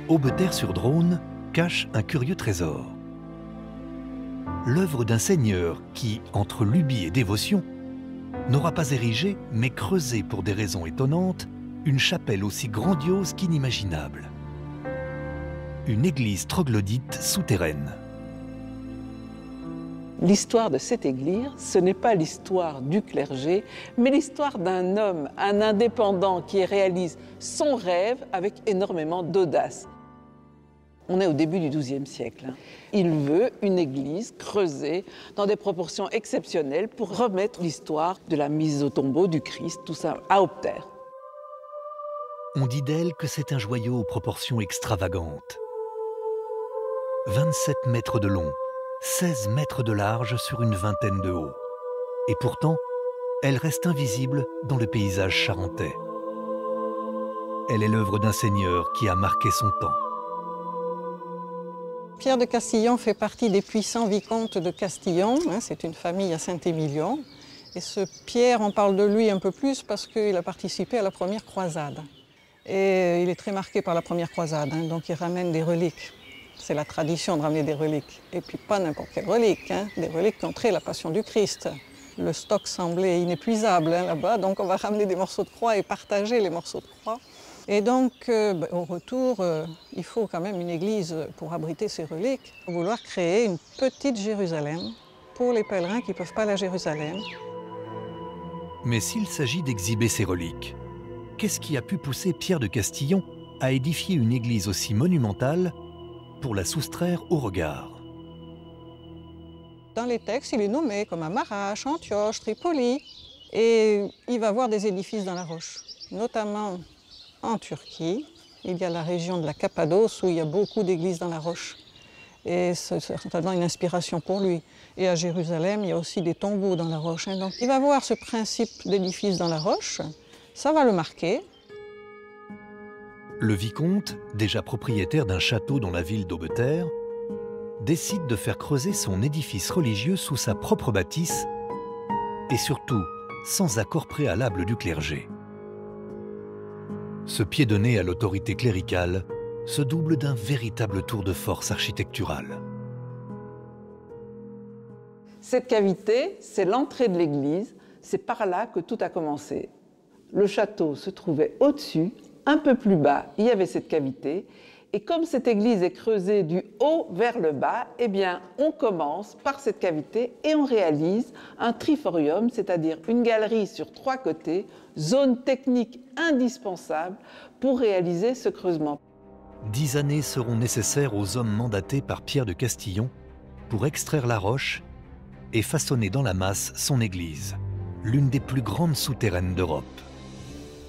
Aubeterre-sur-Dronne cache un curieux trésor. L'œuvre d'un seigneur qui, entre lubie et dévotion, n'aura pas érigé, mais creusé pour des raisons étonnantes, une chapelle aussi grandiose qu'inimaginable. Une église troglodyte souterraine. L'histoire de cette église, ce n'est pas l'histoire du clergé, mais l'histoire d'un homme, un indépendant qui réalise son rêve avec énormément d'audace. On est au début du XIIe siècle. Il veut une église creusée dans des proportions exceptionnelles pour remettre l'histoire de la mise au tombeau du Christ, tout ça, à Aubeterre. On dit d'elle que c'est un joyau aux proportions extravagantes. 27 mètres de long, 16 mètres de large sur une vingtaine de haut. Et pourtant, elle reste invisible dans le paysage charentais. Elle est l'œuvre d'un seigneur qui a marqué son temps. Pierre de Castillon fait partie des puissants vicomtes de Castillon. C'est une famille à Saint-Émilion. Et ce Pierre, on parle de lui un peu plus parce qu'il a participé à la première croisade. Et il est très marqué par la première croisade, donc il ramène des reliques. C'est la tradition de ramener des reliques. Et puis pas n'importe quelle relique, des reliques qui ont trait à la passion du Christ. Le stock semblait inépuisable là-bas, donc on va ramener des morceaux de croix et partager les morceaux de croix. Et donc, au retour, il faut quand même une église pour abriter ces reliques. On va vouloir créer une petite Jérusalem pour les pèlerins qui ne peuvent pas aller à Jérusalem. Mais s'il s'agit d'exhiber ces reliques, qu'est-ce qui a pu pousser Pierre de Castillon à édifier une église aussi monumentale pour la soustraire au regard? Dans les textes, il est nommé comme Amarache, Antioche, Tripoli. Et il va voir des édifices dans la roche, notamment en Turquie. Il y a la région de la Cappadoce où il y a beaucoup d'églises dans la roche. Et c'est certainement une inspiration pour lui. Et à Jérusalem, il y a aussi des tombeaux dans la roche. Donc il va voir ce principe d'édifice dans la roche, ça va le marquer. Le vicomte, déjà propriétaire d'un château dans la ville d'Aubeterre, décide de faire creuser son édifice religieux sous sa propre bâtisse et surtout sans accord préalable du clergé. Ce pied de nez à l'autorité cléricale se double d'un véritable tour de force architectural. Cette cavité, c'est l'entrée de l'église, c'est par là que tout a commencé. Le château se trouvait au-dessus, un peu plus bas, il y avait cette cavité, et comme cette église est creusée du haut vers le bas, eh bien, on commence par cette cavité et on réalise un triforium, c'est-à-dire une galerie sur 3 côtés, zone technique indispensable pour réaliser ce creusement. 10 années seront nécessaires aux hommes mandatés par Pierre de Castillon pour extraire la roche et façonner dans la masse son église, l'une des plus grandes souterraines d'Europe.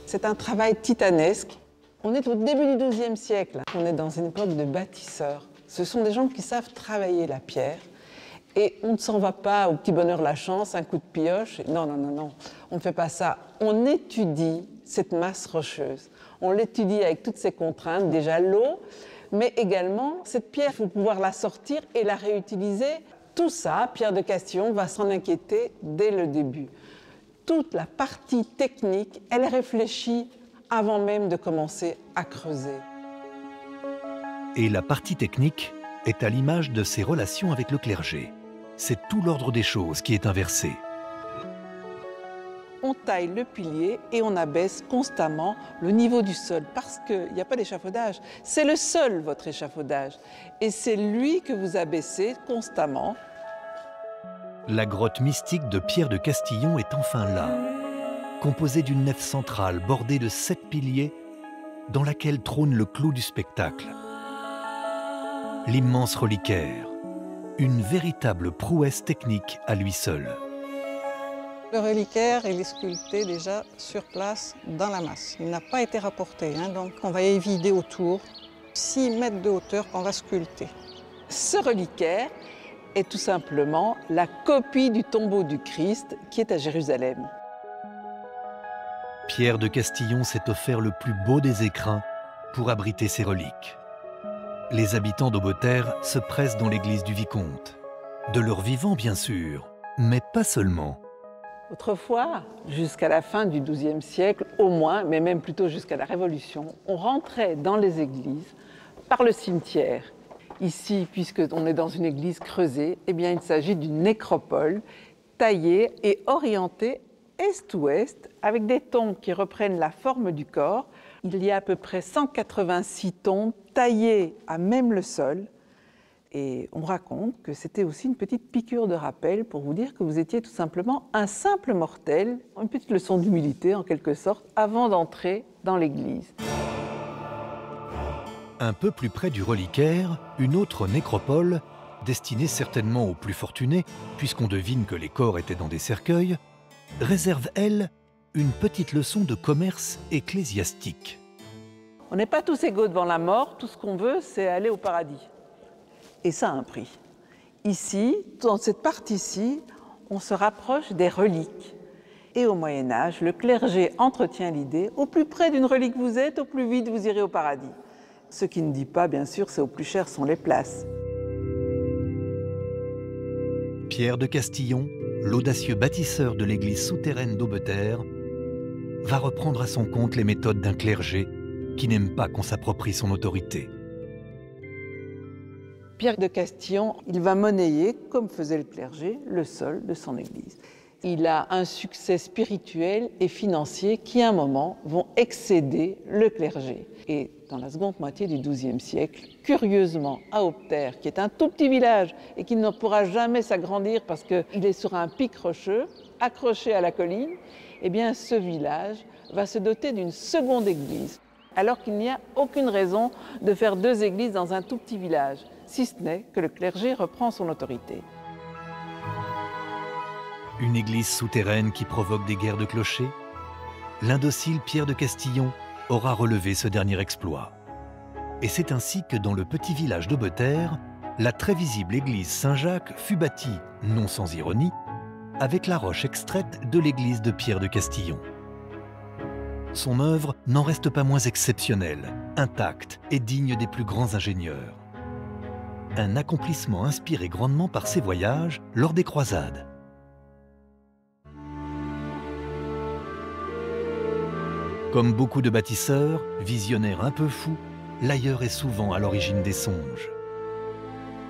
C'est un travail titanesque. On est au début du XIIe siècle, on est dans une époque de bâtisseurs. Ce sont des gens qui savent travailler la pierre et on ne s'en va pas au petit bonheur la chance, un coup de pioche. Non, non, non, non, on ne fait pas ça. On étudie cette masse rocheuse. On l'étudie avec toutes ses contraintes, déjà l'eau, mais également cette pierre, il faut pouvoir la sortir et la réutiliser. Tout ça, Pierre de Castillon va s'en inquiéter dès le début. Toute la partie technique, elle est réfléchie avant même de commencer à creuser. Et la partie technique est à l'image de ses relations avec le clergé. C'est tout l'ordre des choses qui est inversé. On taille le pilier et on abaisse constamment le niveau du sol parce qu'il n'y a pas d'échafaudage. C'est le sol, votre échafaudage. Et c'est lui que vous abaissez constamment. La grotte mystique de Pierre de Castillon est enfin là, composée d'une nef centrale bordée de 7 piliers dans laquelle trône le clou du spectacle. L'immense reliquaire, une véritable prouesse technique à lui seul. Le reliquaire, il est sculpté déjà sur place dans la masse. Il n'a pas été rapporté, donc on va évider autour 6 mètres de hauteur qu'on va sculpter. Ce reliquaire est tout simplement la copie du tombeau du Christ qui est à Jérusalem. Pierre de Castillon s'est offert le plus beau des écrins pour abriter ses reliques. Les habitants d'Aubeterre se pressent dans l'église du vicomte. De leur vivant, bien sûr, mais pas seulement. Autrefois, jusqu'à la fin du XIIe siècle, au moins, mais même plutôt jusqu'à la Révolution, on rentrait dans les églises par le cimetière. Ici, puisqu'on est dans une église creusée, eh bien, il s'agit d'une nécropole taillée et orientée est-ouest avec des tombes qui reprennent la forme du corps. Il y a à peu près 186 tombes taillées à même le sol. Et on raconte que c'était aussi une petite piqûre de rappel pour vous dire que vous étiez tout simplement un simple mortel, une petite leçon d'humilité en quelque sorte, avant d'entrer dans l'église. Un peu plus près du reliquaire, une autre nécropole, destinée certainement aux plus fortunés, puisqu'on devine que les corps étaient dans des cercueils, réserve, elle, une petite leçon de commerce ecclésiastique. On n'est pas tous égaux devant la mort, tout ce qu'on veut, c'est aller au paradis. Et ça a un prix. Ici, dans cette partie-ci, on se rapproche des reliques. Et au Moyen-Âge, le clergé entretient l'idée « au plus près d'une relique vous êtes, au plus vite vous irez au paradis ». Ce qui ne dit pas, bien sûr, c'est au plus cher sont les places. Pierre de Castillon, l'audacieux bâtisseur de l'église souterraine d'Aubeterre, va reprendre à son compte les méthodes d'un clergé qui n'aime pas qu'on s'approprie son autorité. Pierre de Castillon, il va monnayer, comme faisait le clergé, le sol de son église. Il a un succès spirituel et financier qui, à un moment, vont excéder le clergé. Et dans la seconde moitié du XIIe siècle, curieusement, à Aubeterre, qui est un tout petit village et qui ne pourra jamais s'agrandir parce qu'il est sur un pic rocheux, accroché à la colline, eh bien, ce village va se doter d'une seconde église, alors qu'il n'y a aucune raison de faire deux églises dans un tout petit village, si ce n'est que le clergé reprend son autorité. Une église souterraine qui provoque des guerres de clochers? L'indocile Pierre de Castillon aura relevé ce dernier exploit. Et c'est ainsi que dans le petit village d'Aubeterre, la très visible église Saint-Jacques fut bâtie, non sans ironie, avec la roche extraite de l'église de Pierre de Castillon. Son œuvre n'en reste pas moins exceptionnelle, intacte et digne des plus grands ingénieurs. Un accomplissement inspiré grandement par ses voyages lors des croisades. Comme beaucoup de bâtisseurs, visionnaires un peu fous, l'ailleurs est souvent à l'origine des songes.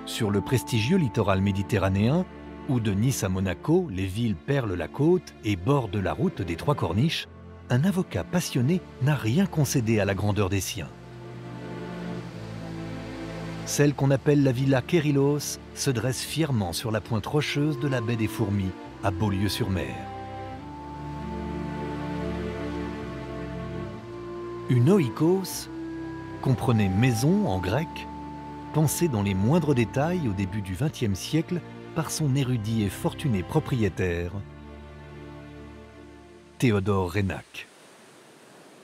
Sur le prestigieux littoral méditerranéen, où de Nice à Monaco, les villes perlent la côte et bordent la route des Trois Corniches, un avocat passionné n'a rien concédé à la grandeur des siens. Celle qu'on appelle la Villa Kérylos se dresse fièrement sur la pointe rocheuse de la baie des Fourmis, à Beaulieu-sur-Mer. Une oikos comprenait maison en grec, pensée dans les moindres détails au début du XXe siècle par son érudit et fortuné propriétaire, Théodore Reynac.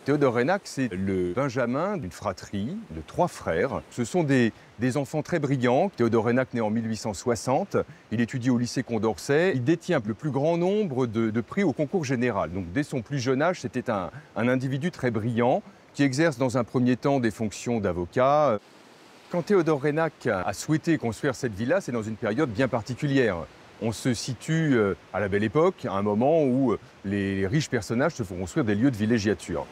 Théodore Reynac, c'est le benjamin d'une fratrie de 3 frères. Ce sont des enfants très brillants. Théodore Reynac, né en 1860, il étudie au lycée Condorcet. Il détient le plus grand nombre de prix au concours général. Donc dès son plus jeune âge, c'était un individu très brillant qui exerce dans un premier temps des fonctions d'avocat. Quand Théodore Reynac a souhaité construire cette villa, c'est dans une période bien particulière. On se situe à la Belle Époque, à un moment où les riches personnages se font construire des lieux de villégiature.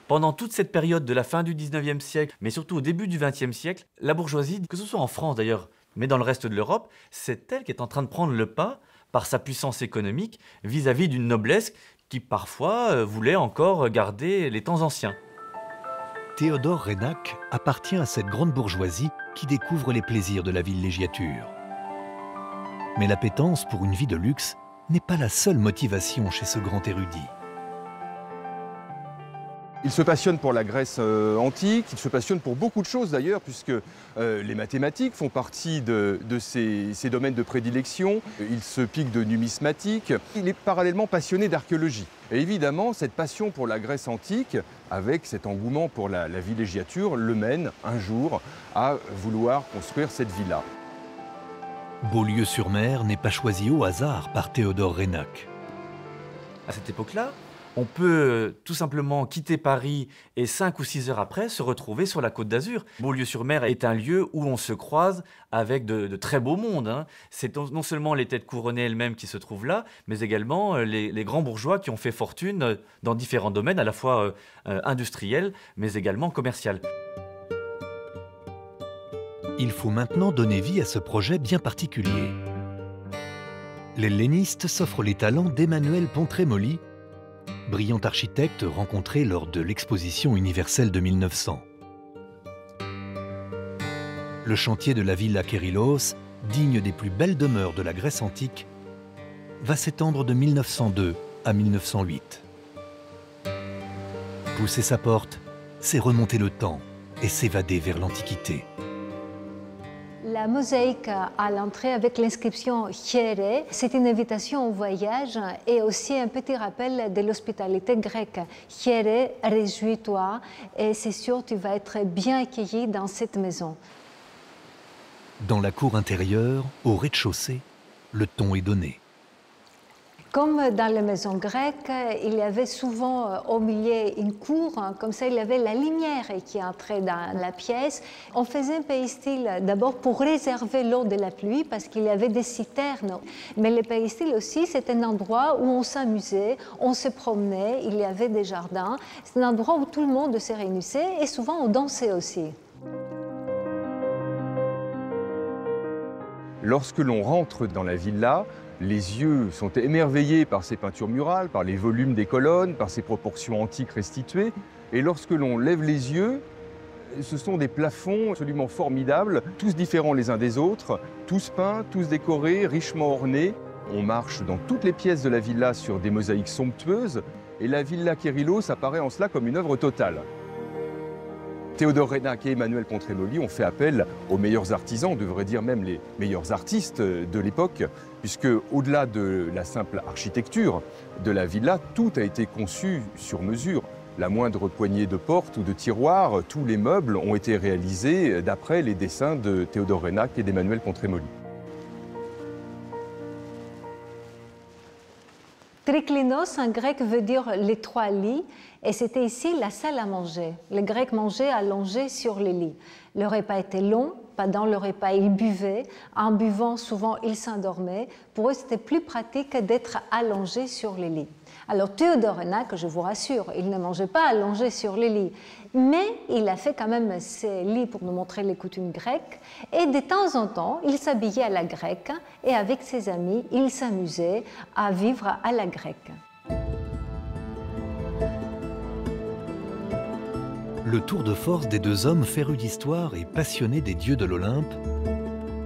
Pendant toute cette période de la fin du 19e siècle, mais surtout au début du 20e siècle, la bourgeoisie, que ce soit en France d'ailleurs, mais dans le reste de l'Europe, c'est elle qui est en train de prendre le pas par sa puissance économique vis-à-vis d'une noblesse qui parfois voulait encore garder les temps anciens. Théodore Reynac appartient à cette grande bourgeoisie qui découvre les plaisirs de la villégiature. Mais l'appétence pour une vie de luxe n'est pas la seule motivation chez ce grand érudit. Il se passionne pour la Grèce antique, il se passionne pour beaucoup de choses d'ailleurs, puisque les mathématiques font partie de ses domaines de prédilection. Il se pique de numismatique. Il est parallèlement passionné d'archéologie. Et évidemment, cette passion pour la Grèce antique, avec cet engouement pour la villégiature, le mène un jour à vouloir construire cette villa. Beaulieu-sur-Mer n'est pas choisi au hasard par Théodore Reynac. À cette époque-là, on peut tout simplement quitter Paris et 5 ou 6 heures après se retrouver sur la Côte d'Azur. Beaulieu-sur-Mer est un lieu où on se croise avec de très beaux mondes, hein. C'est non seulement les têtes couronnées elles-mêmes qui se trouvent là, mais également les grands bourgeois qui ont fait fortune dans différents domaines, à la fois industriels, mais également commerciaux. Il faut maintenant donner vie à ce projet bien particulier. L'helléniste s'offre les talents d'Emmanuel Pontremoli, brillant architecte rencontré lors de l'exposition universelle de 1900. Le chantier de la Villa Kérylos, digne des plus belles demeures de la Grèce antique, va s'étendre de 1902 à 1908. Pousser sa porte, c'est remonter le temps et s'évader vers l'Antiquité. La mosaïque à l'entrée avec l'inscription « Here », c'est une invitation au voyage et aussi un petit rappel de l'hospitalité grecque. « Here », réjouis-toi et c'est sûr tu vas être bien accueilli dans cette maison. Dans la cour intérieure, au rez-de-chaussée, le ton est donné. Comme dans les maisons grecques, il y avait souvent au milieu une cour, comme ça il y avait la lumière qui entrait dans la pièce. On faisait un péristyle d'abord pour réserver l'eau de la pluie parce qu'il y avait des citernes. Mais le péristyle aussi, c'est un endroit où on s'amusait, on se promenait, il y avait des jardins. C'est un endroit où tout le monde se réunissait et souvent on dansait aussi. Lorsque l'on rentre dans la villa, les yeux sont émerveillés par ces peintures murales, par les volumes des colonnes, par ces proportions antiques restituées. Et lorsque l'on lève les yeux, ce sont des plafonds absolument formidables, tous différents les uns des autres, tous peints, tous décorés, richement ornés. On marche dans toutes les pièces de la villa sur des mosaïques somptueuses, et la villa Kérylos apparaît en cela comme une œuvre totale. Théodore Reynac et Emmanuel Pontremoli ont fait appel aux meilleurs artisans, on devrait dire même les meilleurs artistes de l'époque, puisque au-delà de la simple architecture de la villa, tout a été conçu sur mesure. La moindre poignée de porte ou de tiroir, tous les meubles ont été réalisés d'après les dessins de Théodore Reynac et d'Emmanuel Pontremoli. Triklinos en grec veut dire les trois lits, et c'était ici la salle à manger. Les Grecs mangeaient allongés sur les lits. Le repas était long, pendant le repas ils buvaient, en buvant souvent ils s'endormaient. Pour eux c'était plus pratique d'être allongés sur les lits. Alors Théodore Reynac, je vous rassure, il ne mangeait pas allongé sur les lits, mais il a fait quand même ses lits pour nous montrer les coutumes grecques, et de temps en temps il s'habillait à la grecque, et avec ses amis il s'amusait à vivre à la grecque. Le tour de force des deux hommes férus d'histoire et passionnés des dieux de l'Olympe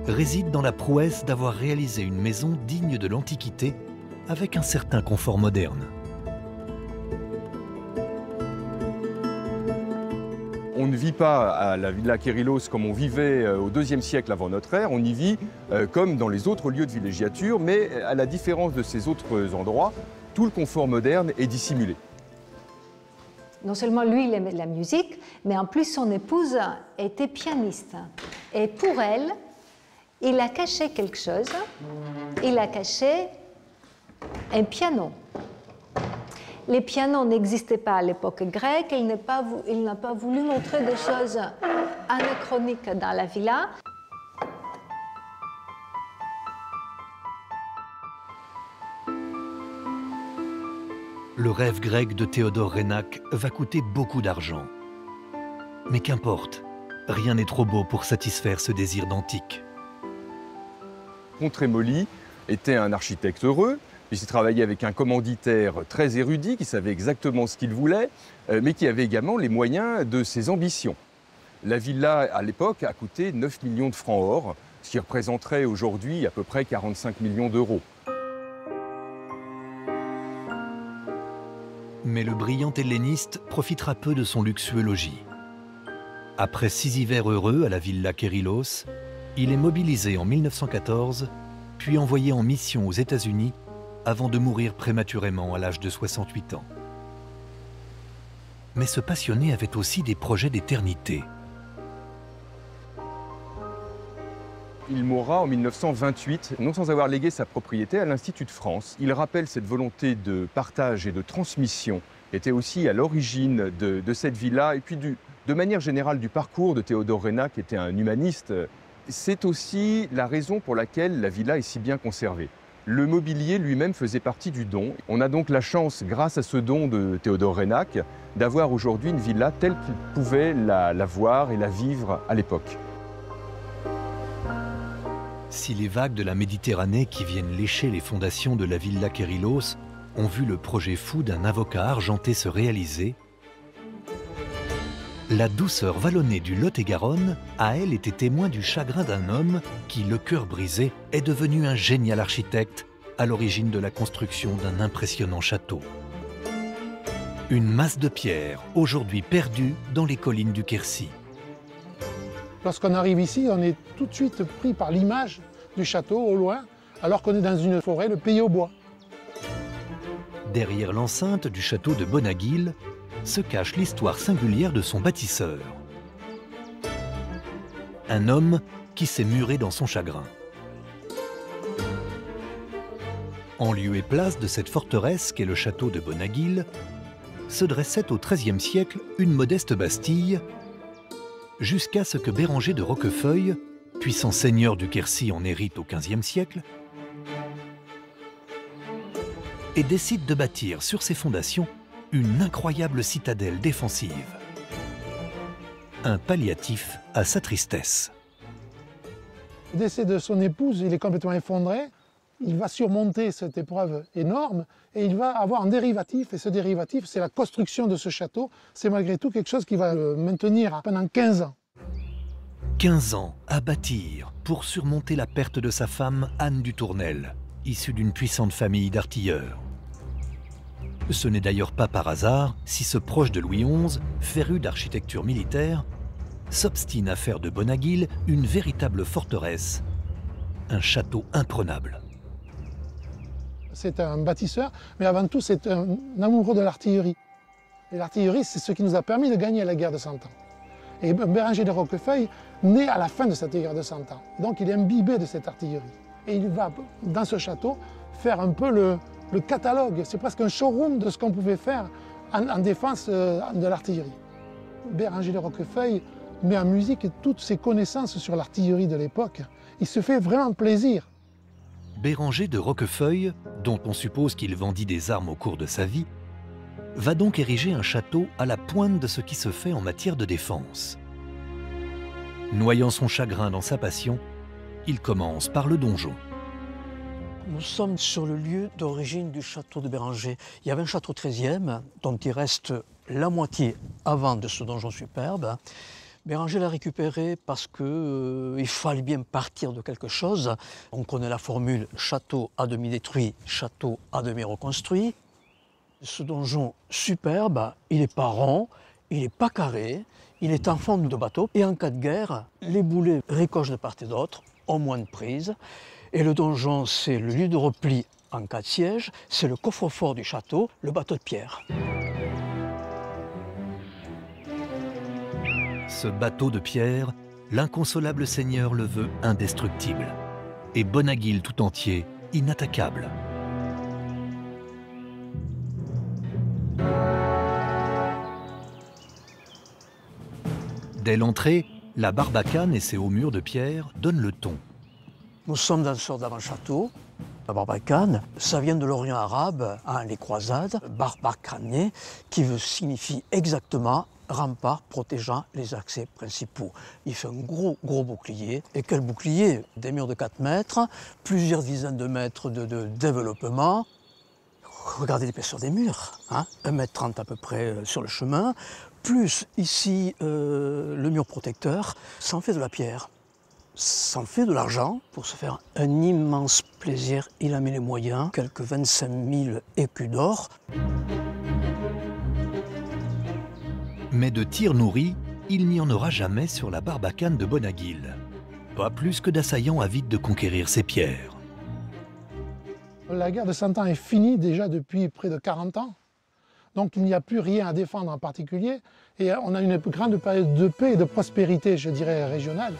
réside dans la prouesse d'avoir réalisé une maison digne de l'Antiquité avec un certain confort moderne. On ne vit pas à la villa Kérylos comme on vivait au IIe siècle avant notre ère, on y vit comme dans les autres lieux de villégiature, mais à la différence de ces autres endroits, tout le confort moderne est dissimulé. Non seulement lui, il aimait la musique, mais en plus son épouse était pianiste. Et pour elle, il a caché quelque chose. Il a caché un piano. Les pianos n'existaient pas à l'époque grecque. Il n'a pas voulu montrer des choses anachroniques dans la villa. Le rêve grec de Théodore Reynac va coûter beaucoup d'argent. Mais qu'importe, rien n'est trop beau pour satisfaire ce désir d'antique. Pontremoli était un architecte heureux, puisqu'il travaillait avec un commanditaire très érudit qui savait exactement ce qu'il voulait, mais qui avait également les moyens de ses ambitions. La villa, à l'époque, a coûté 9 millions de francs or, ce qui représenterait aujourd'hui à peu près 45 millions d'euros. Mais le brillant helléniste profitera peu de son luxueux logis. Après 6 hivers heureux à la villa Kérylos, il est mobilisé en 1914, puis envoyé en mission aux États-Unis avant de mourir prématurément à l'âge de 68 ans. Mais ce passionné avait aussi des projets d'éternité. Il mourra en 1928, non sans avoir légué sa propriété à l'Institut de France. Il rappelle cette volonté de partage et de transmission qui était aussi à l'origine de cette villa et puis de manière générale du parcours de Théodore Reynac, qui était un humaniste. C'est aussi la raison pour laquelle la villa est si bien conservée. Le mobilier lui-même faisait partie du don. On a donc la chance, grâce à ce don de Théodore Reynac, d'avoir aujourd'hui une villa telle qu'il pouvait la voir et la vivre à l'époque. Si les vagues de la Méditerranée qui viennent lécher les fondations de la villa Kérylos ont vu le projet fou d'un avocat argenté se réaliser, la douceur vallonnée du Lot-et-Garonne a, elle, été témoin du chagrin d'un homme qui, le cœur brisé, est devenu un génial architecte à l'origine de la construction d'un impressionnant château. Une masse de pierre, aujourd'hui perdue dans les collines du Quercy. Lorsqu'on arrive ici, on est tout de suite pris par l'image du château au loin, alors qu'on est dans une forêt, le pays au bois. Derrière l'enceinte du château de Bonaguil se cache l'histoire singulière de son bâtisseur. Un homme qui s'est muré dans son chagrin. En lieu et place de cette forteresse qu'est le château de Bonaguil, se dressait au XIIIe siècle une modeste bastille, jusqu'à ce que Béranger de Roquefeuille, puissant seigneur du Quercy en hérite au XVe siècle, et décide de bâtir sur ses fondations une incroyable citadelle défensive. Un palliatif à sa tristesse. Le décès de son épouse, il est complètement effondré. Il va surmonter cette épreuve énorme et il va avoir un dérivatif. Et ce dérivatif, c'est la construction de ce château. C'est malgré tout quelque chose qui va le maintenir pendant 15 ans. 15 ans à bâtir pour surmonter la perte de sa femme Anne du Tournel, issue d'une puissante famille d'artilleurs. Ce n'est d'ailleurs pas par hasard si ce proche de Louis XI, féru d'architecture militaire, s'obstine à faire de Bonaguil une véritable forteresse, un château imprenable. C'est un bâtisseur, mais avant tout c'est un amoureux de l'artillerie. Et l'artillerie, c'est ce qui nous a permis de gagner la guerre de 100 ans. Et Béranger de Roquefeuille naît à la fin de cette guerre de 100 ans. Donc il est imbibé de cette artillerie. Et il va, dans ce château, faire un peu le catalogue. C'est presque un showroom de ce qu'on pouvait faire en défense de l'artillerie. Béranger de Roquefeuille met en musique toutes ses connaissances sur l'artillerie de l'époque. Il se fait vraiment plaisir. Béranger de Roquefeuille, dont on suppose qu'il vendit des armes au cours de sa vie, va donc ériger un château à la pointe de ce qui se fait en matière de défense. Noyant son chagrin dans sa passion, il commence par le donjon. Nous sommes sur le lieu d'origine du château de Béranger. Il y avait un château 13e, dont il reste la moitié avant de ce donjon superbe. Béranger l'a récupéré parce qu'il fallait bien partir de quelque chose. On connaît la formule château à demi détruit, château à demi reconstruit. Ce donjon superbe, il n'est pas rond, il n'est pas carré, il est en forme de bateau. Et en cas de guerre, les boulets ricochent de part et d'autre, au moins de prise. Et le donjon, c'est le lieu de repli en cas de siège, c'est le coffre-fort du château, le bateau de pierre. Ce bateau de pierre, l'inconsolable seigneur le veut indestructible. Et Bonaguil tout entier, inattaquable. Dès l'entrée, la barbacane et ses hauts murs de pierre donnent le ton. Nous sommes dans une sorte d'avant-château. La barbacane, ça vient de l'Orient arabe, les croisades, barbacane, qui signifie exactement rempart protégeant les accès principaux. Il fait un gros bouclier. Et quel bouclier? Des murs de 4 mètres, plusieurs dizaines de mètres de développement. Regardez l'épaisseur des murs, 1,30 m à peu près sur le chemin. Plus ici le mur protecteur, ça en fait de la pierre. Ça en fait de l'argent pour se faire un immense plaisir. Il a mis les moyens, quelques 25 000 écus d'or. Mais de tirs nourris, il n'y en aura jamais sur la barbacane de Bonaguil. Pas plus que d'assaillants avides de conquérir ces pierres. La guerre de 100 ans est finie déjà depuis près de 40 ans. Donc il n'y a plus rien à défendre en particulier. Et on a une grande période de paix et de prospérité, je dirais, régionale.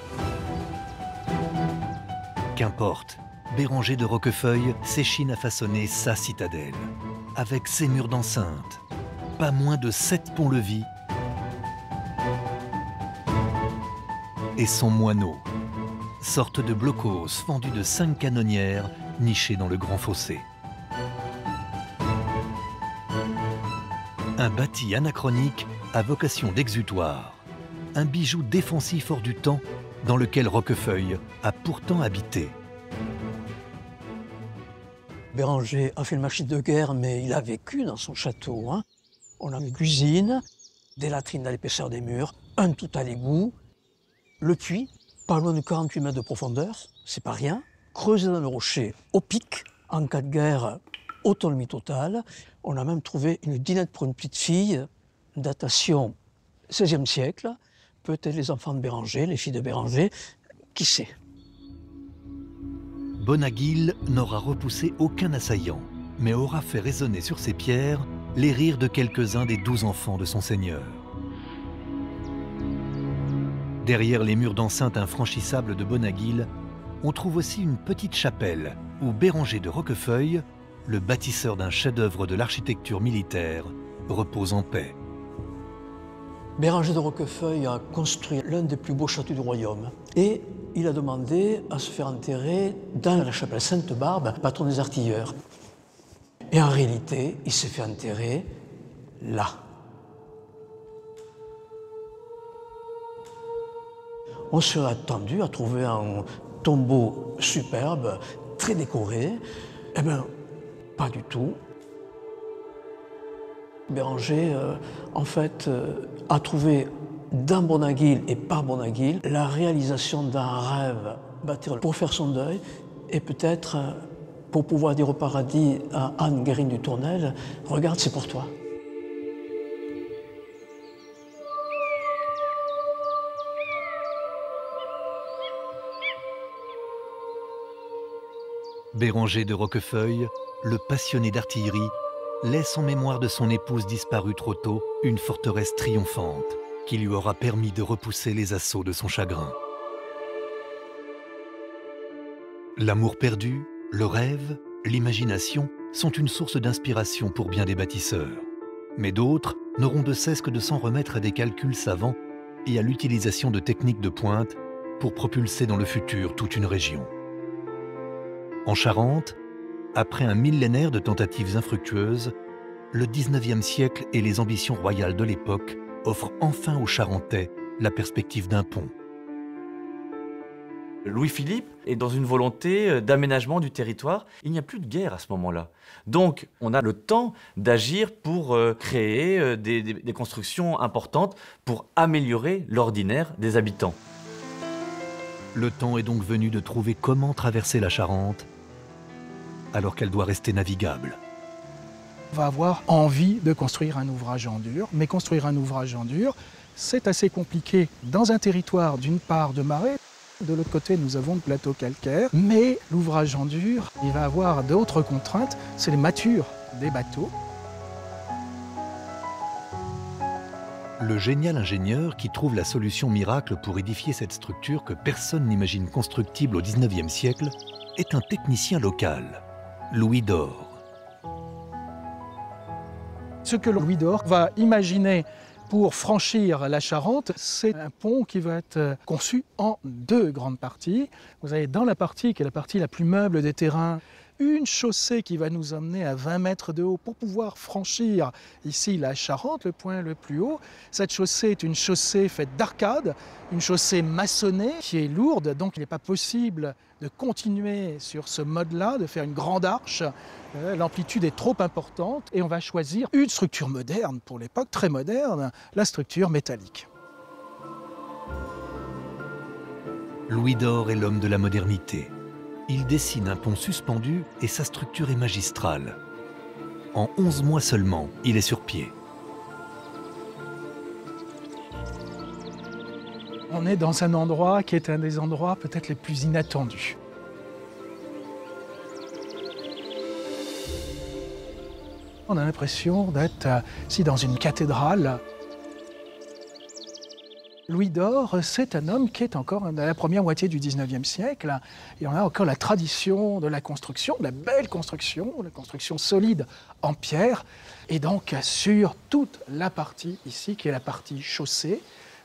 Qu'importe, Béranger de Roquefeuille s'échine à façonner sa citadelle, avec ses murs d'enceinte, pas moins de 7 ponts-levis et son moineau, sorte de blocos fendu de 5 canonnières nichées dans le grand fossé. Un bâti anachronique à vocation d'exutoire, un bijou défensif hors du temps dans lequel Roquefeuille a pourtant habité. Béranger a fait une machine de guerre, mais il a vécu dans son château. On a une cuisine, des latrines à l'épaisseur des murs, un tout à l'égout, le puits, pas loin de 48 mètres de profondeur, c'est pas rien, creusé dans le rocher au pic, en cas de guerre, autonomie totale. On a même trouvé une dinette pour une petite fille, datation 16e siècle, peut-être les enfants de Béranger, les filles de Béranger, qui sait. Bonaguil n'aura repoussé aucun assaillant, mais aura fait résonner sur ses pierres les rires de quelques-uns des 12 enfants de son seigneur. Derrière les murs d'enceinte infranchissables de Bonaguil, on trouve aussi une petite chapelle où Béranger de Roquefeuille, le bâtisseur d'un chef-d'œuvre de l'architecture militaire, repose en paix. Béranger de Roquefeuille a construit l'un des plus beaux châteaux du royaume et il a demandé à se faire enterrer dans la chapelle Sainte-Barbe, patron des artilleurs. Et en réalité, il s'est fait enterrer là. On serait attendu à trouver un tombeau superbe, très décoré. Eh bien, pas du tout. Béranger, en fait, a trouvé dans Bonaguil et par Bonaguil la réalisation d'un rêve, bâtir pour faire son deuil et peut-être pour pouvoir dire au paradis à Anne Guérine du Tournel, regarde, c'est pour toi. Béranger de Roquefeuille, le passionné d'artillerie, laisse en mémoire de son épouse disparue trop tôt une forteresse triomphante qui lui aura permis de repousser les assauts de son chagrin. L'amour perdu, le rêve, l'imagination sont une source d'inspiration pour bien des bâtisseurs. Mais d'autres n'auront de cesse que de s'en remettre à des calculs savants et à l'utilisation de techniques de pointe pour propulser dans le futur toute une région. En Charente, après un millénaire de tentatives infructueuses, le 19e siècle et les ambitions royales de l'époque offrent enfin aux Charentais la perspective d'un pont. Louis-Philippe est dans une volonté d'aménagement du territoire. Il n'y a plus de guerre à ce moment-là. Donc, on a le temps d'agir pour créer des constructions importantes pour améliorer l'ordinaire des habitants. Le temps est donc venu de trouver comment traverser la Charente alors qu'elle doit rester navigable. On va avoir envie de construire un ouvrage en dur, mais construire un ouvrage en dur, c'est assez compliqué dans un territoire d'une part de marais. De l'autre côté, nous avons le plateau calcaire, mais l'ouvrage en dur, il va avoir d'autres contraintes, c'est les mâtures des bateaux. Le génial ingénieur qui trouve la solution miracle pour édifier cette structure que personne n'imagine constructible au XIXe siècle est un technicien local, Louis d'Or. Ce que Louis d'Or va imaginer pour franchir la Charente, c'est un pont qui va être conçu en deux grandes parties. Vous avez dans la partie qui est la partie la plus meuble des terrains, une chaussée qui va nous emmener à 20 mètres de haut pour pouvoir franchir ici la Charente, le point le plus haut. Cette chaussée est une chaussée faite d'arcades, une chaussée maçonnée qui est lourde, donc il n'est pas possible de continuer sur ce mode-là, de faire une grande arche. L'amplitude est trop importante et on va choisir une structure moderne pour l'époque, très moderne, la structure métallique. Louis d'Or est l'homme de la modernité. Il dessine un pont suspendu et sa structure est magistrale. En 11 mois seulement, il est sur pied. On est dans un endroit qui est un des endroits peut-être les plus inattendus. On a l'impression d'être ici dans une cathédrale. Louis d'Or, c'est un homme qui est encore dans la première moitié du XIXe siècle. Et on a encore la tradition de la construction, de la belle construction, la construction solide en pierre. Et donc sur toute la partie ici, qui est la partie chaussée,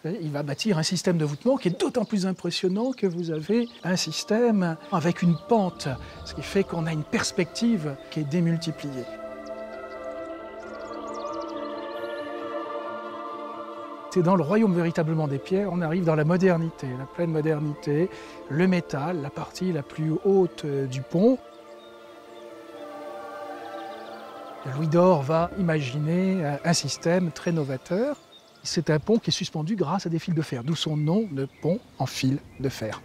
il va bâtir un système de voûtement qui est d'autant plus impressionnant que vous avez un système avec une pente, ce qui fait qu'on a une perspective qui est démultipliée. C'est dans le royaume véritablement des pierres, on arrive dans la modernité, la pleine modernité, le métal, la partie la plus haute du pont. Louis d'Or va imaginer un système très novateur. C'est un pont qui est suspendu grâce à des fils de fer, d'où son nom de pont en fil de fer.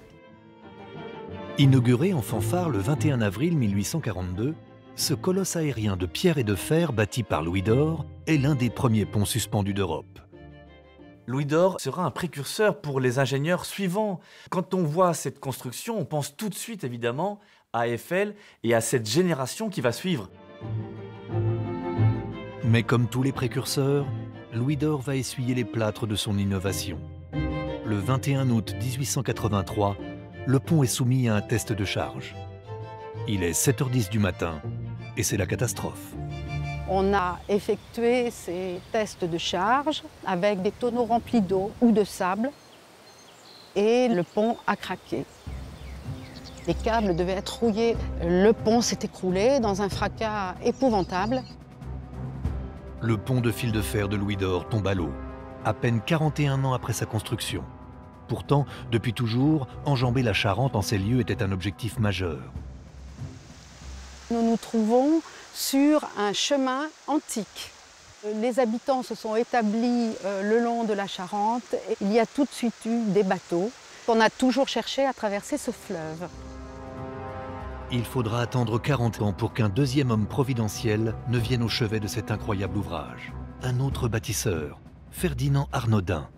Inauguré en fanfare le 21 avril 1842, ce colosse aérien de pierre et de fer bâti par Louis d'Or est l'un des premiers ponts suspendus d'Europe. Louis d'Or sera un précurseur pour les ingénieurs suivants. Quand on voit cette construction, on pense tout de suite évidemment à Eiffel et à cette génération qui va suivre. Mais comme tous les précurseurs, Louis d'Or va essuyer les plâtres de son innovation. le 21 août 1883, le pont est soumis à un test de charge. Il est 7h10 du matin et c'est la catastrophe. On a effectué ces tests de charge avec des tonneaux remplis d'eau ou de sable et le pont a craqué. Les câbles devaient être rouillés. Le pont s'est écroulé dans un fracas épouvantable. Le pont de fil de fer de Louis d'Or tombe à l'eau, à peine 41 ans après sa construction. Pourtant, depuis toujours, enjamber la Charente en ces lieux était un objectif majeur. Nous nous trouvons sur un chemin antique. Les habitants se sont établis le long de la Charente. Il y a tout de suite eu des bateaux. On a toujours cherché à traverser ce fleuve. Il faudra attendre 40 ans pour qu'un deuxième homme providentiel ne vienne au chevet de cet incroyable ouvrage. Un autre bâtisseur, Ferdinand Arnaudin,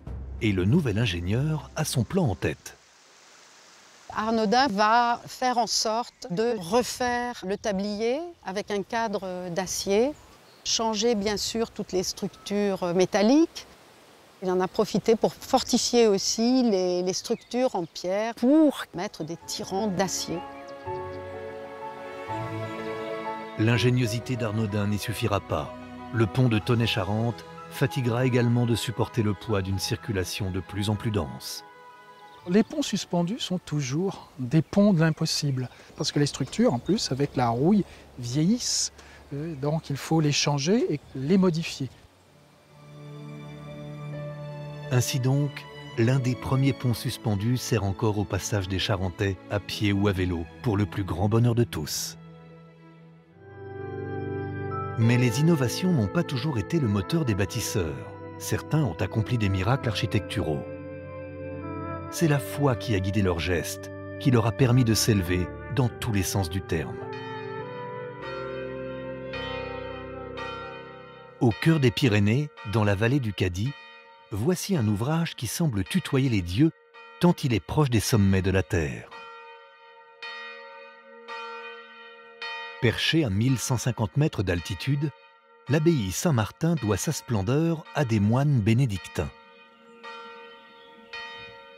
et le nouvel ingénieur a son plan en tête. Arnaudin va faire en sorte de refaire le tablier avec un cadre d'acier, changer bien sûr toutes les structures métalliques. Il en a profité pour fortifier aussi les structures en pierre pour mettre des tirants d'acier. L'ingéniosité d'Arnaudin n'y suffira pas. Le pont de Tonnay-Charente fatiguera également de supporter le poids d'une circulation de plus en plus dense. Les ponts suspendus sont toujours des ponts de l'impossible, parce que les structures, en plus, avec la rouille, vieillissent. Donc il faut les changer et les modifier. Ainsi donc, l'un des premiers ponts suspendus sert encore au passage des Charentais, à pied ou à vélo, pour le plus grand bonheur de tous. Mais les innovations n'ont pas toujours été le moteur des bâtisseurs. Certains ont accompli des miracles architecturaux. C'est la foi qui a guidé leurs gestes, qui leur a permis de s'élever dans tous les sens du terme. Au cœur des Pyrénées, dans la vallée du Cadix, voici un ouvrage qui semble tutoyer les dieux tant il est proche des sommets de la terre. Perché à 1150 mètres d'altitude, l'abbaye Saint-Martin doit sa splendeur à des moines bénédictins.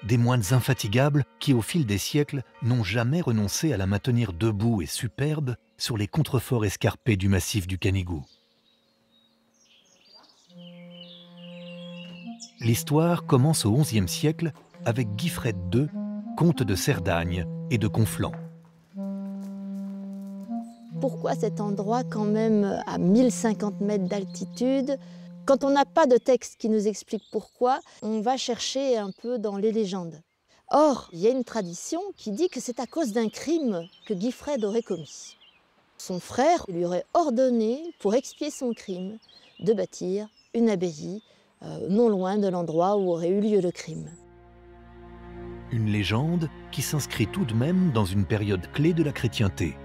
Des moines infatigables qui, au fil des siècles, n'ont jamais renoncé à la maintenir debout et superbe sur les contreforts escarpés du massif du Canigou. L'histoire commence au XIe siècle avec Guifred II, comte de Cerdagne et de Conflans. Pourquoi cet endroit quand même à 1050 mètres d'altitude? Quand on n'a pas de texte qui nous explique pourquoi, on va chercher un peu dans les légendes. Or, il y a une tradition qui dit que c'est à cause d'un crime que Guifred aurait commis. Son frère lui aurait ordonné, pour expier son crime, de bâtir une abbaye non loin de l'endroit où aurait eu lieu le crime. Une légende qui s'inscrit tout de même dans une période clé de la chrétienté.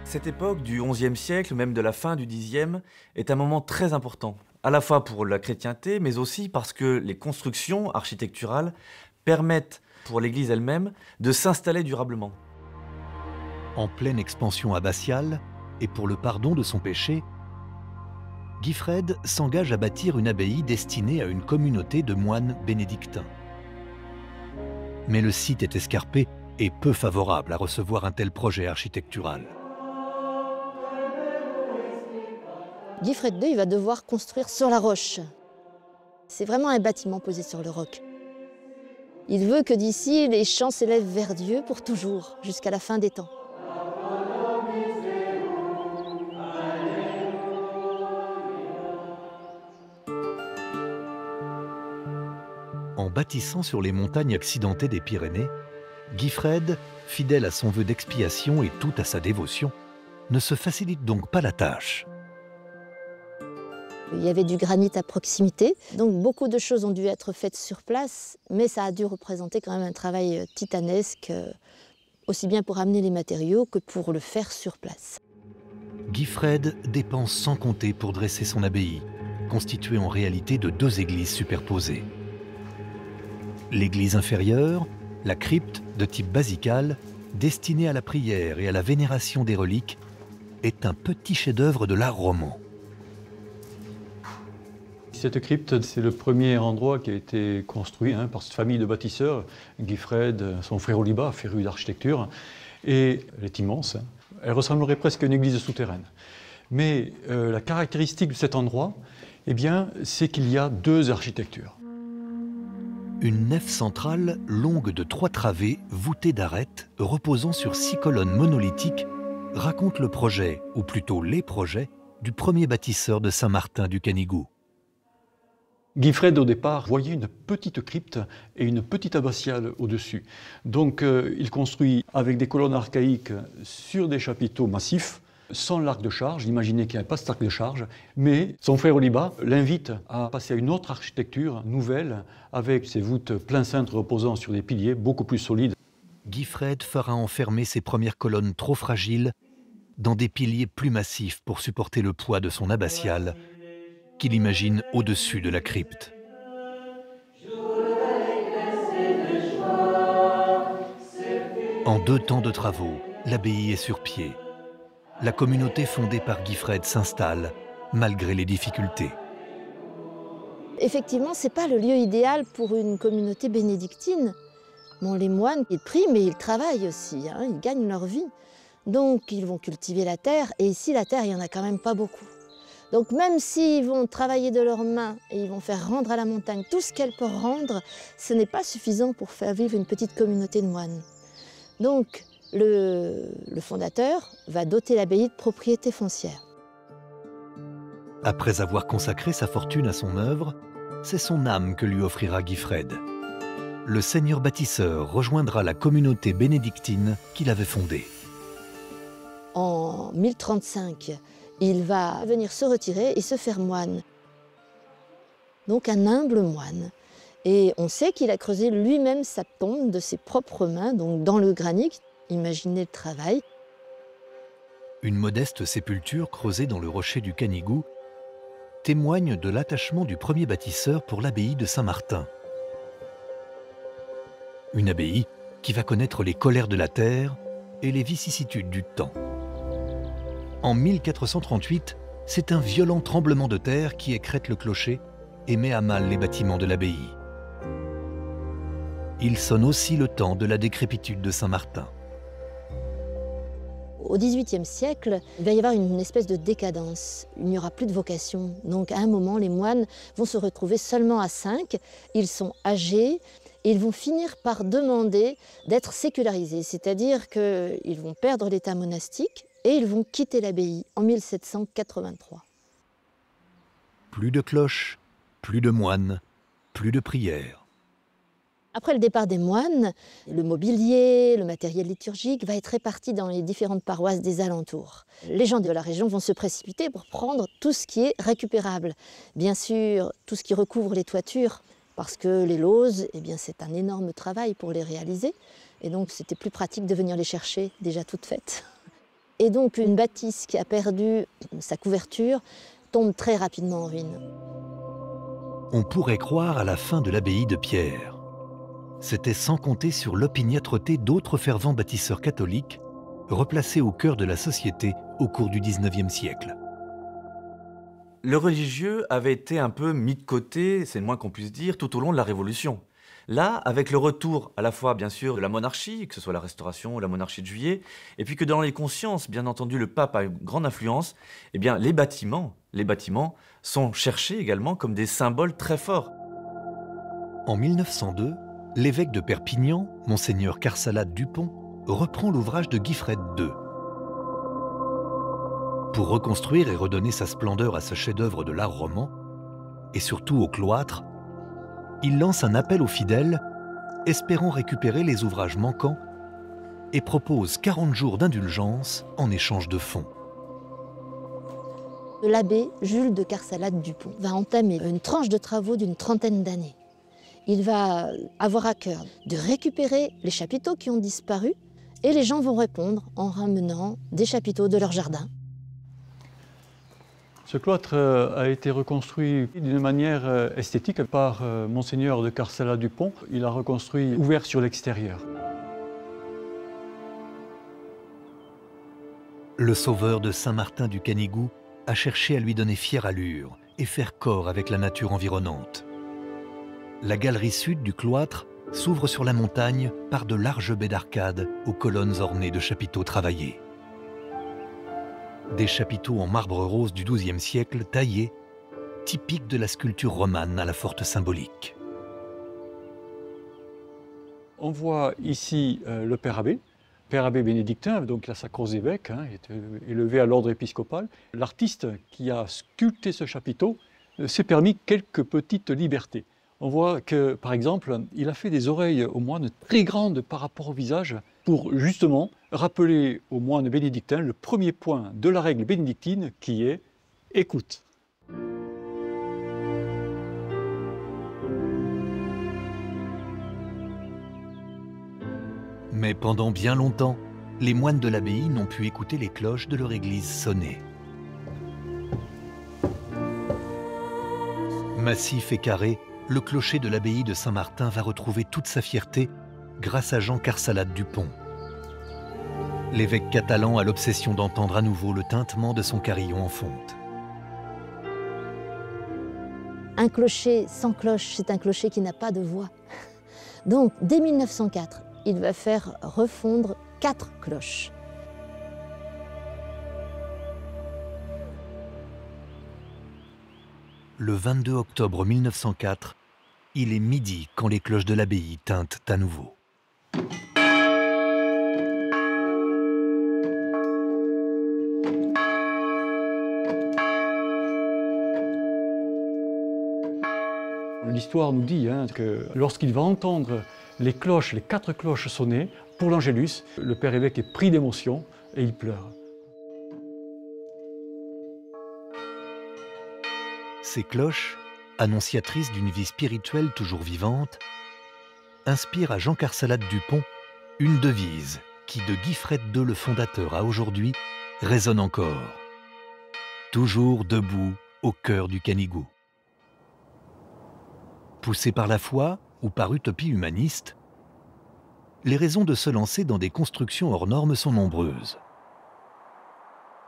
Cette époque du XIe siècle, même de la fin du Xe, est un moment très important, à la fois pour la chrétienté, mais aussi parce que les constructions architecturales permettent pour l'Église elle-même de s'installer durablement. En pleine expansion abbatiale, et pour le pardon de son péché, Guifred s'engage à bâtir une abbaye destinée à une communauté de moines bénédictins. Mais le site est escarpé et peu favorable à recevoir un tel projet architectural. Guifred II va devoir construire sur la roche. C'est vraiment un bâtiment posé sur le roc. Il veut que d'ici, les champs s'élèvent vers Dieu pour toujours, jusqu'à la fin des temps. En bâtissant sur les montagnes accidentées des Pyrénées, Guifred, fidèle à son vœu d'expiation et tout à sa dévotion, ne se facilite donc pas la tâche. Il y avait du granit à proximité, donc beaucoup de choses ont dû être faites sur place, mais ça a dû représenter quand même un travail titanesque, aussi bien pour amener les matériaux que pour le faire sur place. Guifred dépense sans compter pour dresser son abbaye, constituée en réalité de deux églises superposées. L'église inférieure, la crypte de type basical, destinée à la prière et à la vénération des reliques, est un petit chef-d'œuvre de l'art roman. Cette crypte, c'est le premier endroit qui a été construit par cette famille de bâtisseurs, Guifred, son frère Oliba, féru d'architecture, et elle est immense. Elle ressemblerait presque à une église souterraine. Mais la caractéristique de cet endroit, eh bien, c'est qu'il y a deux architectures. Une nef centrale longue de 3 travées, voûtée d'arêtes, reposant sur 6 colonnes monolithiques, raconte le projet, ou plutôt les projets, du premier bâtisseur de Saint-Martin du Canigou. Guifred, au départ, voyait une petite crypte et une petite abbatiale au-dessus. Donc, il construit avec des colonnes archaïques sur des chapiteaux massifs, sans l'arc de charge. Imaginez qu'il n'y a pas cet arc de charge, mais son frère Oliba l'invite à passer à une autre architecture nouvelle, avec ses voûtes plein cintre reposant sur des piliers beaucoup plus solides. Guifred fera enfermer ses premières colonnes trop fragiles dans des piliers plus massifs pour supporter le poids de son abbatiale, qu'il imagine au-dessus de la crypte. En 2 temps de travaux, l'abbaye est sur pied. La communauté fondée par Guifred s'installe, malgré les difficultés. Effectivement, ce n'est pas le lieu idéal pour une communauté bénédictine. Bon, les moines, ils prient, mais ils travaillent aussi, ils gagnent leur vie. Donc, ils vont cultiver la terre, et ici, la terre, il n'y en a quand même pas beaucoup. Donc, même s'ils vont travailler de leurs mains et ils vont faire rendre à la montagne tout ce qu'elle peut rendre, ce n'est pas suffisant pour faire vivre une petite communauté de moines. Donc, le fondateur va doter l'abbaye de propriétés foncières. Après avoir consacré sa fortune à son œuvre, c'est son âme que lui offrira Guifred. Le seigneur bâtisseur rejoindra la communauté bénédictine qu'il avait fondée. En 1035, il va venir se retirer et se faire moine. Donc un humble moine. Et on sait qu'il a creusé lui-même sa tombe de ses propres mains, donc dans le granit. Imaginez le travail. Une modeste sépulture creusée dans le rocher du Canigou témoigne de l'attachement du premier bâtisseur pour l'abbaye de Saint-Martin. Une abbaye qui va connaître les colères de la terre et les vicissitudes du temps. En 1438, c'est un violent tremblement de terre qui écrète le clocher et met à mal les bâtiments de l'abbaye. Il sonne aussi le temps de la décrépitude de Saint-Martin. Au XVIIIe siècle, il va y avoir une espèce de décadence. Il n'y aura plus de vocation. Donc à un moment, les moines vont se retrouver seulement à 5. Ils sont âgés et ils vont finir par demander d'être sécularisés. C'est-à-dire qu'ils vont perdre l'état monastique et ils vont quitter l'abbaye en 1783. Plus de cloches, plus de moines, plus de prières. Après le départ des moines, le mobilier, le matériel liturgique va être réparti dans les différentes paroisses des alentours. Les gens de la région vont se précipiter pour prendre tout ce qui est récupérable. Bien sûr, tout ce qui recouvre les toitures, parce que les lauses, eh bien, c'est un énorme travail pour les réaliser. Et donc, c'était plus pratique de venir les chercher déjà toutes faites. Et donc, une bâtisse qui a perdu sa couverture tombe très rapidement en ruine. On pourrait croire à la fin de l'abbaye de Pierre. C'était sans compter sur l'opiniâtreté d'autres fervents bâtisseurs catholiques, replacés au cœur de la société au cours du XIXe siècle. Le religieux avait été un peu mis de côté, c'est le moins qu'on puisse dire, tout au long de la Révolution. Là, avec le retour à la fois, bien sûr, de la monarchie, que ce soit la Restauration ou la monarchie de Juillet, et puis que dans les consciences, bien entendu, le pape a une grande influence, eh bien, les bâtiments sont cherchés également comme des symboles très forts. En 1902, l'évêque de Perpignan, Monseigneur Carsalade Dupont, reprend l'ouvrage de Guifred II. Pour reconstruire et redonner sa splendeur à ce chef-d'œuvre de l'art roman, et surtout au cloître, il lance un appel aux fidèles, espérant récupérer les ouvrages manquants, et propose 40 jours d'indulgence en échange de fonds. L'abbé Jules de Carsalade Dupont va entamer une tranche de travaux d'une 30aine d'années. Il va avoir à cœur de récupérer les chapiteaux qui ont disparu et les gens vont répondre en ramenant des chapiteaux de leur jardin. Ce cloître a été reconstruit d'une manière esthétique par Monseigneur de Carsalade Dupont. Il a reconstruit ouvert sur l'extérieur. Le sauveur de Saint-Martin du Canigou a cherché à lui donner fière allure et faire corps avec la nature environnante. La galerie sud du cloître s'ouvre sur la montagne par de larges baies d'arcades aux colonnes ornées de chapiteaux travaillés. Des chapiteaux en marbre rose du XIIe siècle taillés, typiques de la sculpture romane à la forte symbolique. On voit ici le Père Abbé bénédictin, donc la sacros évêque, est élevé à l'ordre épiscopal. L'artiste qui a sculpté ce chapiteau s'est permis quelques petites libertés. On voit que, par exemple, il a fait des oreilles aux moines très grandes par rapport au visage pour justement rappeler aux moines bénédictins le premier point de la règle bénédictine qui est « écoute ». Mais pendant bien longtemps, les moines de l'abbaye n'ont pu écouter les cloches de leur église sonner. Massif et carré, le clocher de l'abbaye de Saint-Martin va retrouver toute sa fierté grâce à Jean Carsalade Dupont. L'évêque catalan a l'obsession d'entendre à nouveau le tintement de son carillon en fonte. Un clocher sans cloche, c'est un clocher qui n'a pas de voix. Donc, dès 1904, il va faire refondre 4 cloches. Le 22 octobre 1904, il est midi quand les cloches de l'abbaye tintent à nouveau. L'histoire nous dit que lorsqu'il va entendre les cloches, les 4 cloches sonner, pour l'Angélus, le père évêque est pris d'émotion et il pleure. Ces cloches, annonciatrices d'une vie spirituelle toujours vivante, inspirent à Jean Carsalade Dupont une devise qui, de Guy Fred II le fondateur à aujourd'hui, résonne encore. Toujours debout au cœur du Canigou. Poussé par la foi ou par utopie humaniste, les raisons de se lancer dans des constructions hors normes sont nombreuses.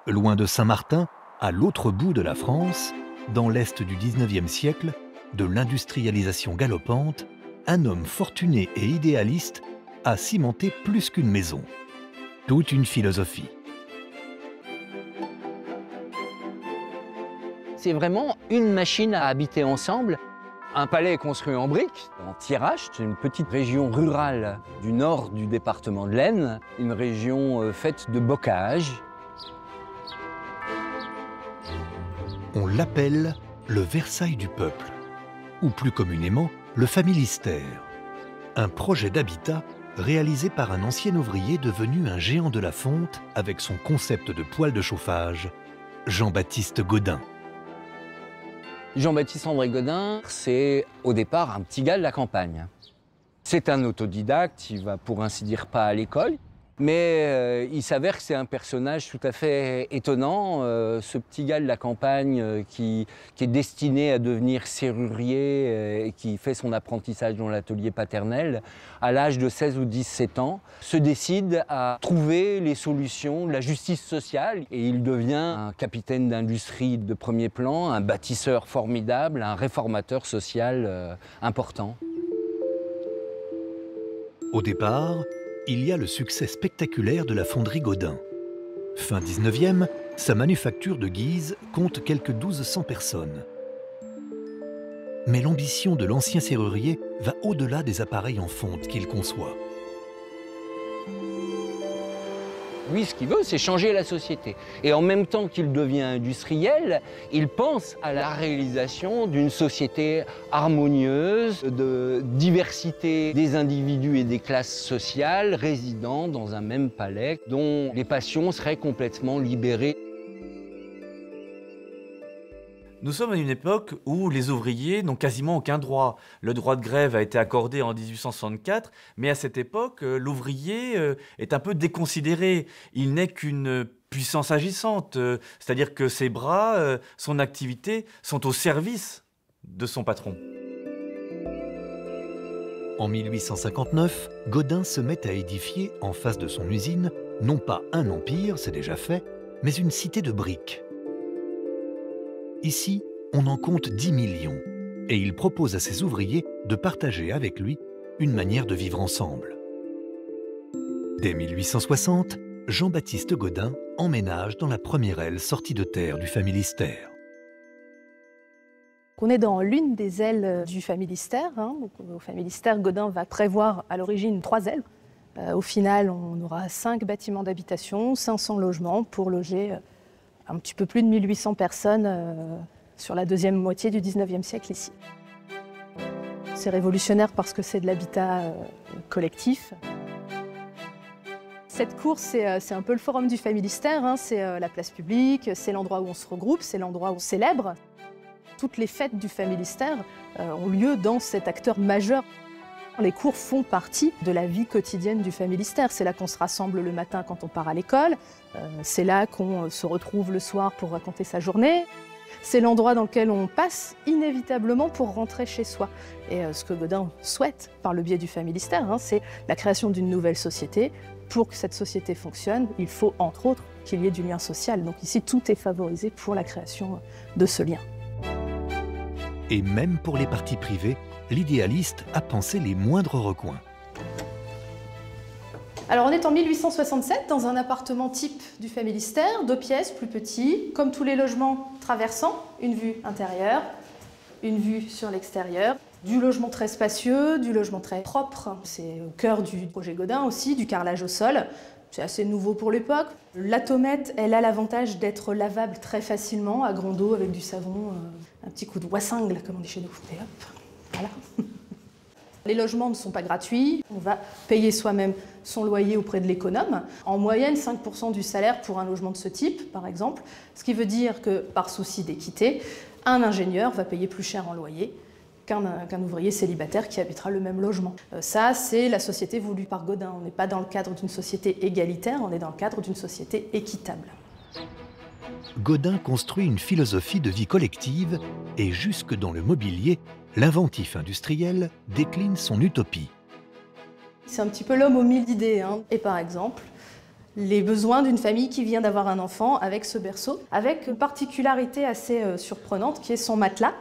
Loin de Saint-Martin, à l'autre bout de la France, dans l'Est du XIXe siècle, de l'industrialisation galopante, un homme fortuné et idéaliste a cimenté plus qu'une maison, toute une philosophie. C'est vraiment une machine à habiter ensemble. Un palais construit en briques, en Thiérache, c'est une petite région rurale du nord du département de l'Aisne, une région faite de bocage. On l'appelle le Versailles du peuple, ou plus communément le Familistère, un projet d'habitat réalisé par un ancien ouvrier devenu un géant de la fonte avec son concept de poêle de chauffage, Jean-Baptiste Gaudin. Jean-Baptiste André Gaudin, c'est au départ un petit gars de la campagne. C'est un autodidacte, il va pour ainsi dire pas à l'école, mais il s'avère que c'est un personnage tout à fait étonnant, ce petit gars de la campagne qui est destiné à devenir serrurier et qui fait son apprentissage dans l'atelier paternel, à l'âge de 16 ou 17 ans, se décide à trouver les solutions de la justice sociale et il devient un capitaine d'industrie de premier plan, un bâtisseur formidable, un réformateur social important. Au départ, il y a le succès spectaculaire de la fonderie Gaudin. Fin 19e, sa manufacture de Guise compte quelques 1200 personnes. Mais l'ambition de l'ancien serrurier va au-delà des appareils en fonte qu'il conçoit. Lui, ce qu'il veut, c'est changer la société. Et en même temps qu'il devient industriel, il pense à la réalisation d'une société harmonieuse, de diversité des individus et des classes sociales résidant dans un même palais, dont les passions seraient complètement libérées. Nous sommes à une époque où les ouvriers n'ont quasiment aucun droit. Le droit de grève a été accordé en 1864, mais à cette époque, l'ouvrier est un peu déconsidéré. Il n'est qu'une puissance agissante, c'est-à-dire que ses bras, son activité, sont au service de son patron. En 1859, Gaudin se met à édifier, en face de son usine, non pas un empire, c'est déjà fait, mais une cité de briques. Ici, on en compte 10 millions et il propose à ses ouvriers de partager avec lui une manière de vivre ensemble. Dès 1860, Jean-Baptiste Gaudin emménage dans la première aile sortie de terre du Familistère. On est dans l'une des ailes du Familistère. Au Familistère, Gaudin va prévoir à l'origine 3 ailes. Au final, on aura 5 bâtiments d'habitation, 500 logements pour loger un petit peu plus de 1800 personnes sur la deuxième moitié du 19e siècle ici. C'est révolutionnaire parce que c'est de l'habitat collectif. Cette cour, c'est un peu le forum du Familistère, c'est la place publique, c'est l'endroit où on se regroupe, c'est l'endroit où on célèbre. Toutes les fêtes du Familistère ont lieu dans cet acteur majeur. Les cours font partie de la vie quotidienne du Familistère. C'est là qu'on se rassemble le matin quand on part à l'école, c'est là qu'on se retrouve le soir pour raconter sa journée. C'est l'endroit dans lequel on passe inévitablement pour rentrer chez soi. Et ce que Gaudin souhaite par le biais du Familistère, c'est la création d'une nouvelle société. Pour que cette société fonctionne, il faut entre autres qu'il y ait du lien social. Donc ici, tout est favorisé pour la création de ce lien. Et même pour les parties privées, l'idéaliste a pensé les moindres recoins. Alors on est en 1867 dans un appartement type du Familistère, 2 pièces, plus petit, comme tous les logements traversants, une vue intérieure, une vue sur l'extérieur, du logement très spacieux, du logement très propre. C'est au cœur du projet Gaudin aussi, du carrelage au sol. C'est assez nouveau pour l'époque. La tomette, elle a l'avantage d'être lavable très facilement, à grande eau, avec du savon, un petit coup de wassingle, comme on dit chez nous. Et hop, voilà. Les logements ne sont pas gratuits. On va payer soi-même son loyer auprès de l'économe. En moyenne, 5% du salaire pour un logement de ce type, par exemple. Ce qui veut dire que, par souci d'équité, un ingénieur va payer plus cher en loyer qu'un ouvrier célibataire qui habitera le même logement. Ça, c'est la société voulue par Gaudin. On n'est pas dans le cadre d'une société égalitaire, on est dans le cadre d'une société équitable. Gaudin construit une philosophie de vie collective et jusque dans le mobilier, l'inventif industriel décline son utopie. C'est un petit peu l'homme aux 1000 idées. Et par exemple, les besoins d'une famille qui vient d'avoir un enfant avec ce berceau, avec une particularité assez surprenante qui est son matelas.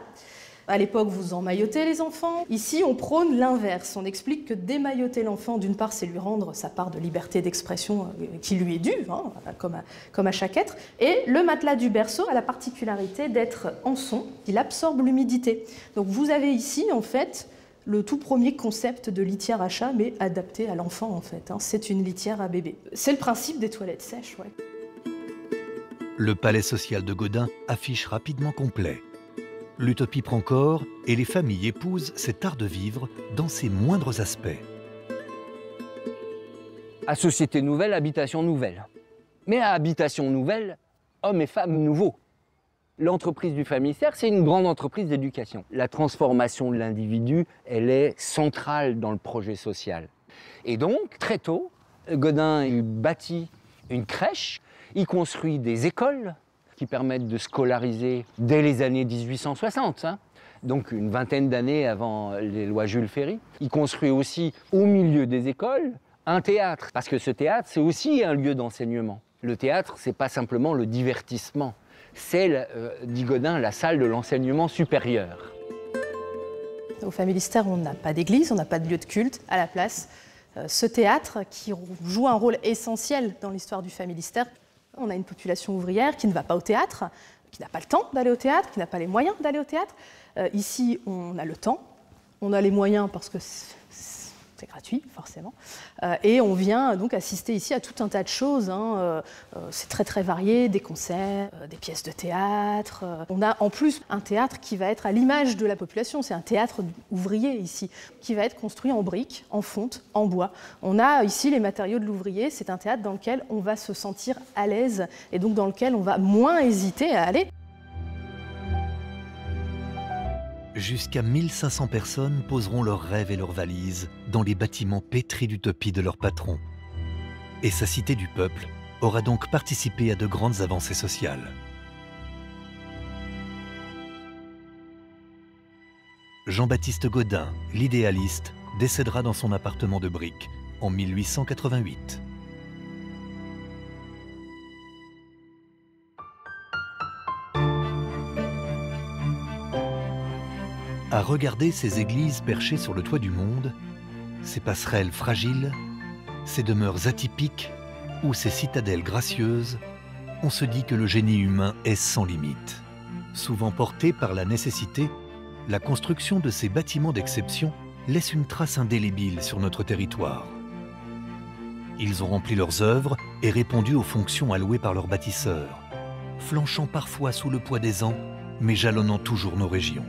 À l'époque, vous emmaillotez les enfants. Ici, on prône l'inverse. On explique que démailloter l'enfant, d'une part, c'est lui rendre sa part de liberté d'expression qui lui est due, comme à chaque être. Et le matelas du berceau a la particularité d'être en son. Il absorbe l'humidité. Donc vous avez ici, en fait, le tout premier concept de litière à chat, mais adapté à l'enfant, en fait. C'est une litière à bébé. C'est le principe des toilettes sèches, ouais. Le palais social de Gaudin affiche rapidement complet. L'utopie prend corps et les familles épousent cet art de vivre dans ses moindres aspects. À société nouvelle, habitation nouvelle. Mais à habitation nouvelle, hommes et femmes nouveaux. L'entreprise du Familistère, c'est une grande entreprise d'éducation. La transformation de l'individu, elle est centrale dans le projet social. Et donc, très tôt, Gaudin il bâtit une crèche, il construit des écoles qui permettent de scolariser dès les années 1860, donc une vingtaine d'années avant les lois Jules Ferry. Il construit aussi, au milieu des écoles, un théâtre, parce que ce théâtre, c'est aussi un lieu d'enseignement. Le théâtre, c'est pas simplement le divertissement, c'est, dit Gaudin, la salle de l'enseignement supérieur. Au Familistère, on n'a pas d'église, on n'a pas de lieu de culte. À la place, ce théâtre qui joue un rôle essentiel dans l'histoire du Familistère. On a une population ouvrière qui ne va pas au théâtre, qui n'a pas le temps d'aller au théâtre, qui n'a pas les moyens d'aller au théâtre. Ici, on a le temps, on a les moyens parce que c'est gratuit, forcément. Et on vient donc assister ici à tout un tas de choses. C'est très très varié, des concerts, des pièces de théâtre. On a en plus un théâtre qui va être à l'image de la population. C'est un théâtre ouvrier ici, qui va être construit en briques, en fonte, en bois. On a ici les matériaux de l'ouvrier. C'est un théâtre dans lequel on va se sentir à l'aise et donc dans lequel on va moins hésiter à aller. Jusqu'à 1500 personnes poseront leurs rêves et leurs valises dans les bâtiments pétris d'utopie de leur patron. Et sa cité du peuple aura donc participé à de grandes avancées sociales. Jean-Baptiste Gaudin, l'idéaliste, décédera dans son appartement de briques en 1888. À regarder ces églises perchées sur le toit du monde, ces passerelles fragiles, ces demeures atypiques ou ces citadelles gracieuses, on se dit que le génie humain est sans limite. Souvent porté par la nécessité, la construction de ces bâtiments d'exception laisse une trace indélébile sur notre territoire. Ils ont rempli leurs œuvres et répondu aux fonctions allouées par leurs bâtisseurs, flanchant parfois sous le poids des ans, mais jalonnant toujours nos régions.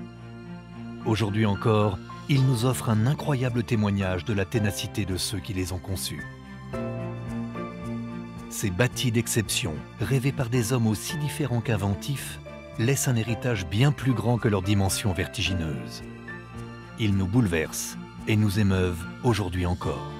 Aujourd'hui encore, ils nous offrent un incroyable témoignage de la ténacité de ceux qui les ont conçus. Ces bâtis d'exception, rêvés par des hommes aussi différents qu'inventifs, laissent un héritage bien plus grand que leur dimension vertigineuse. Ils nous bouleversent et nous émeuvent aujourd'hui encore.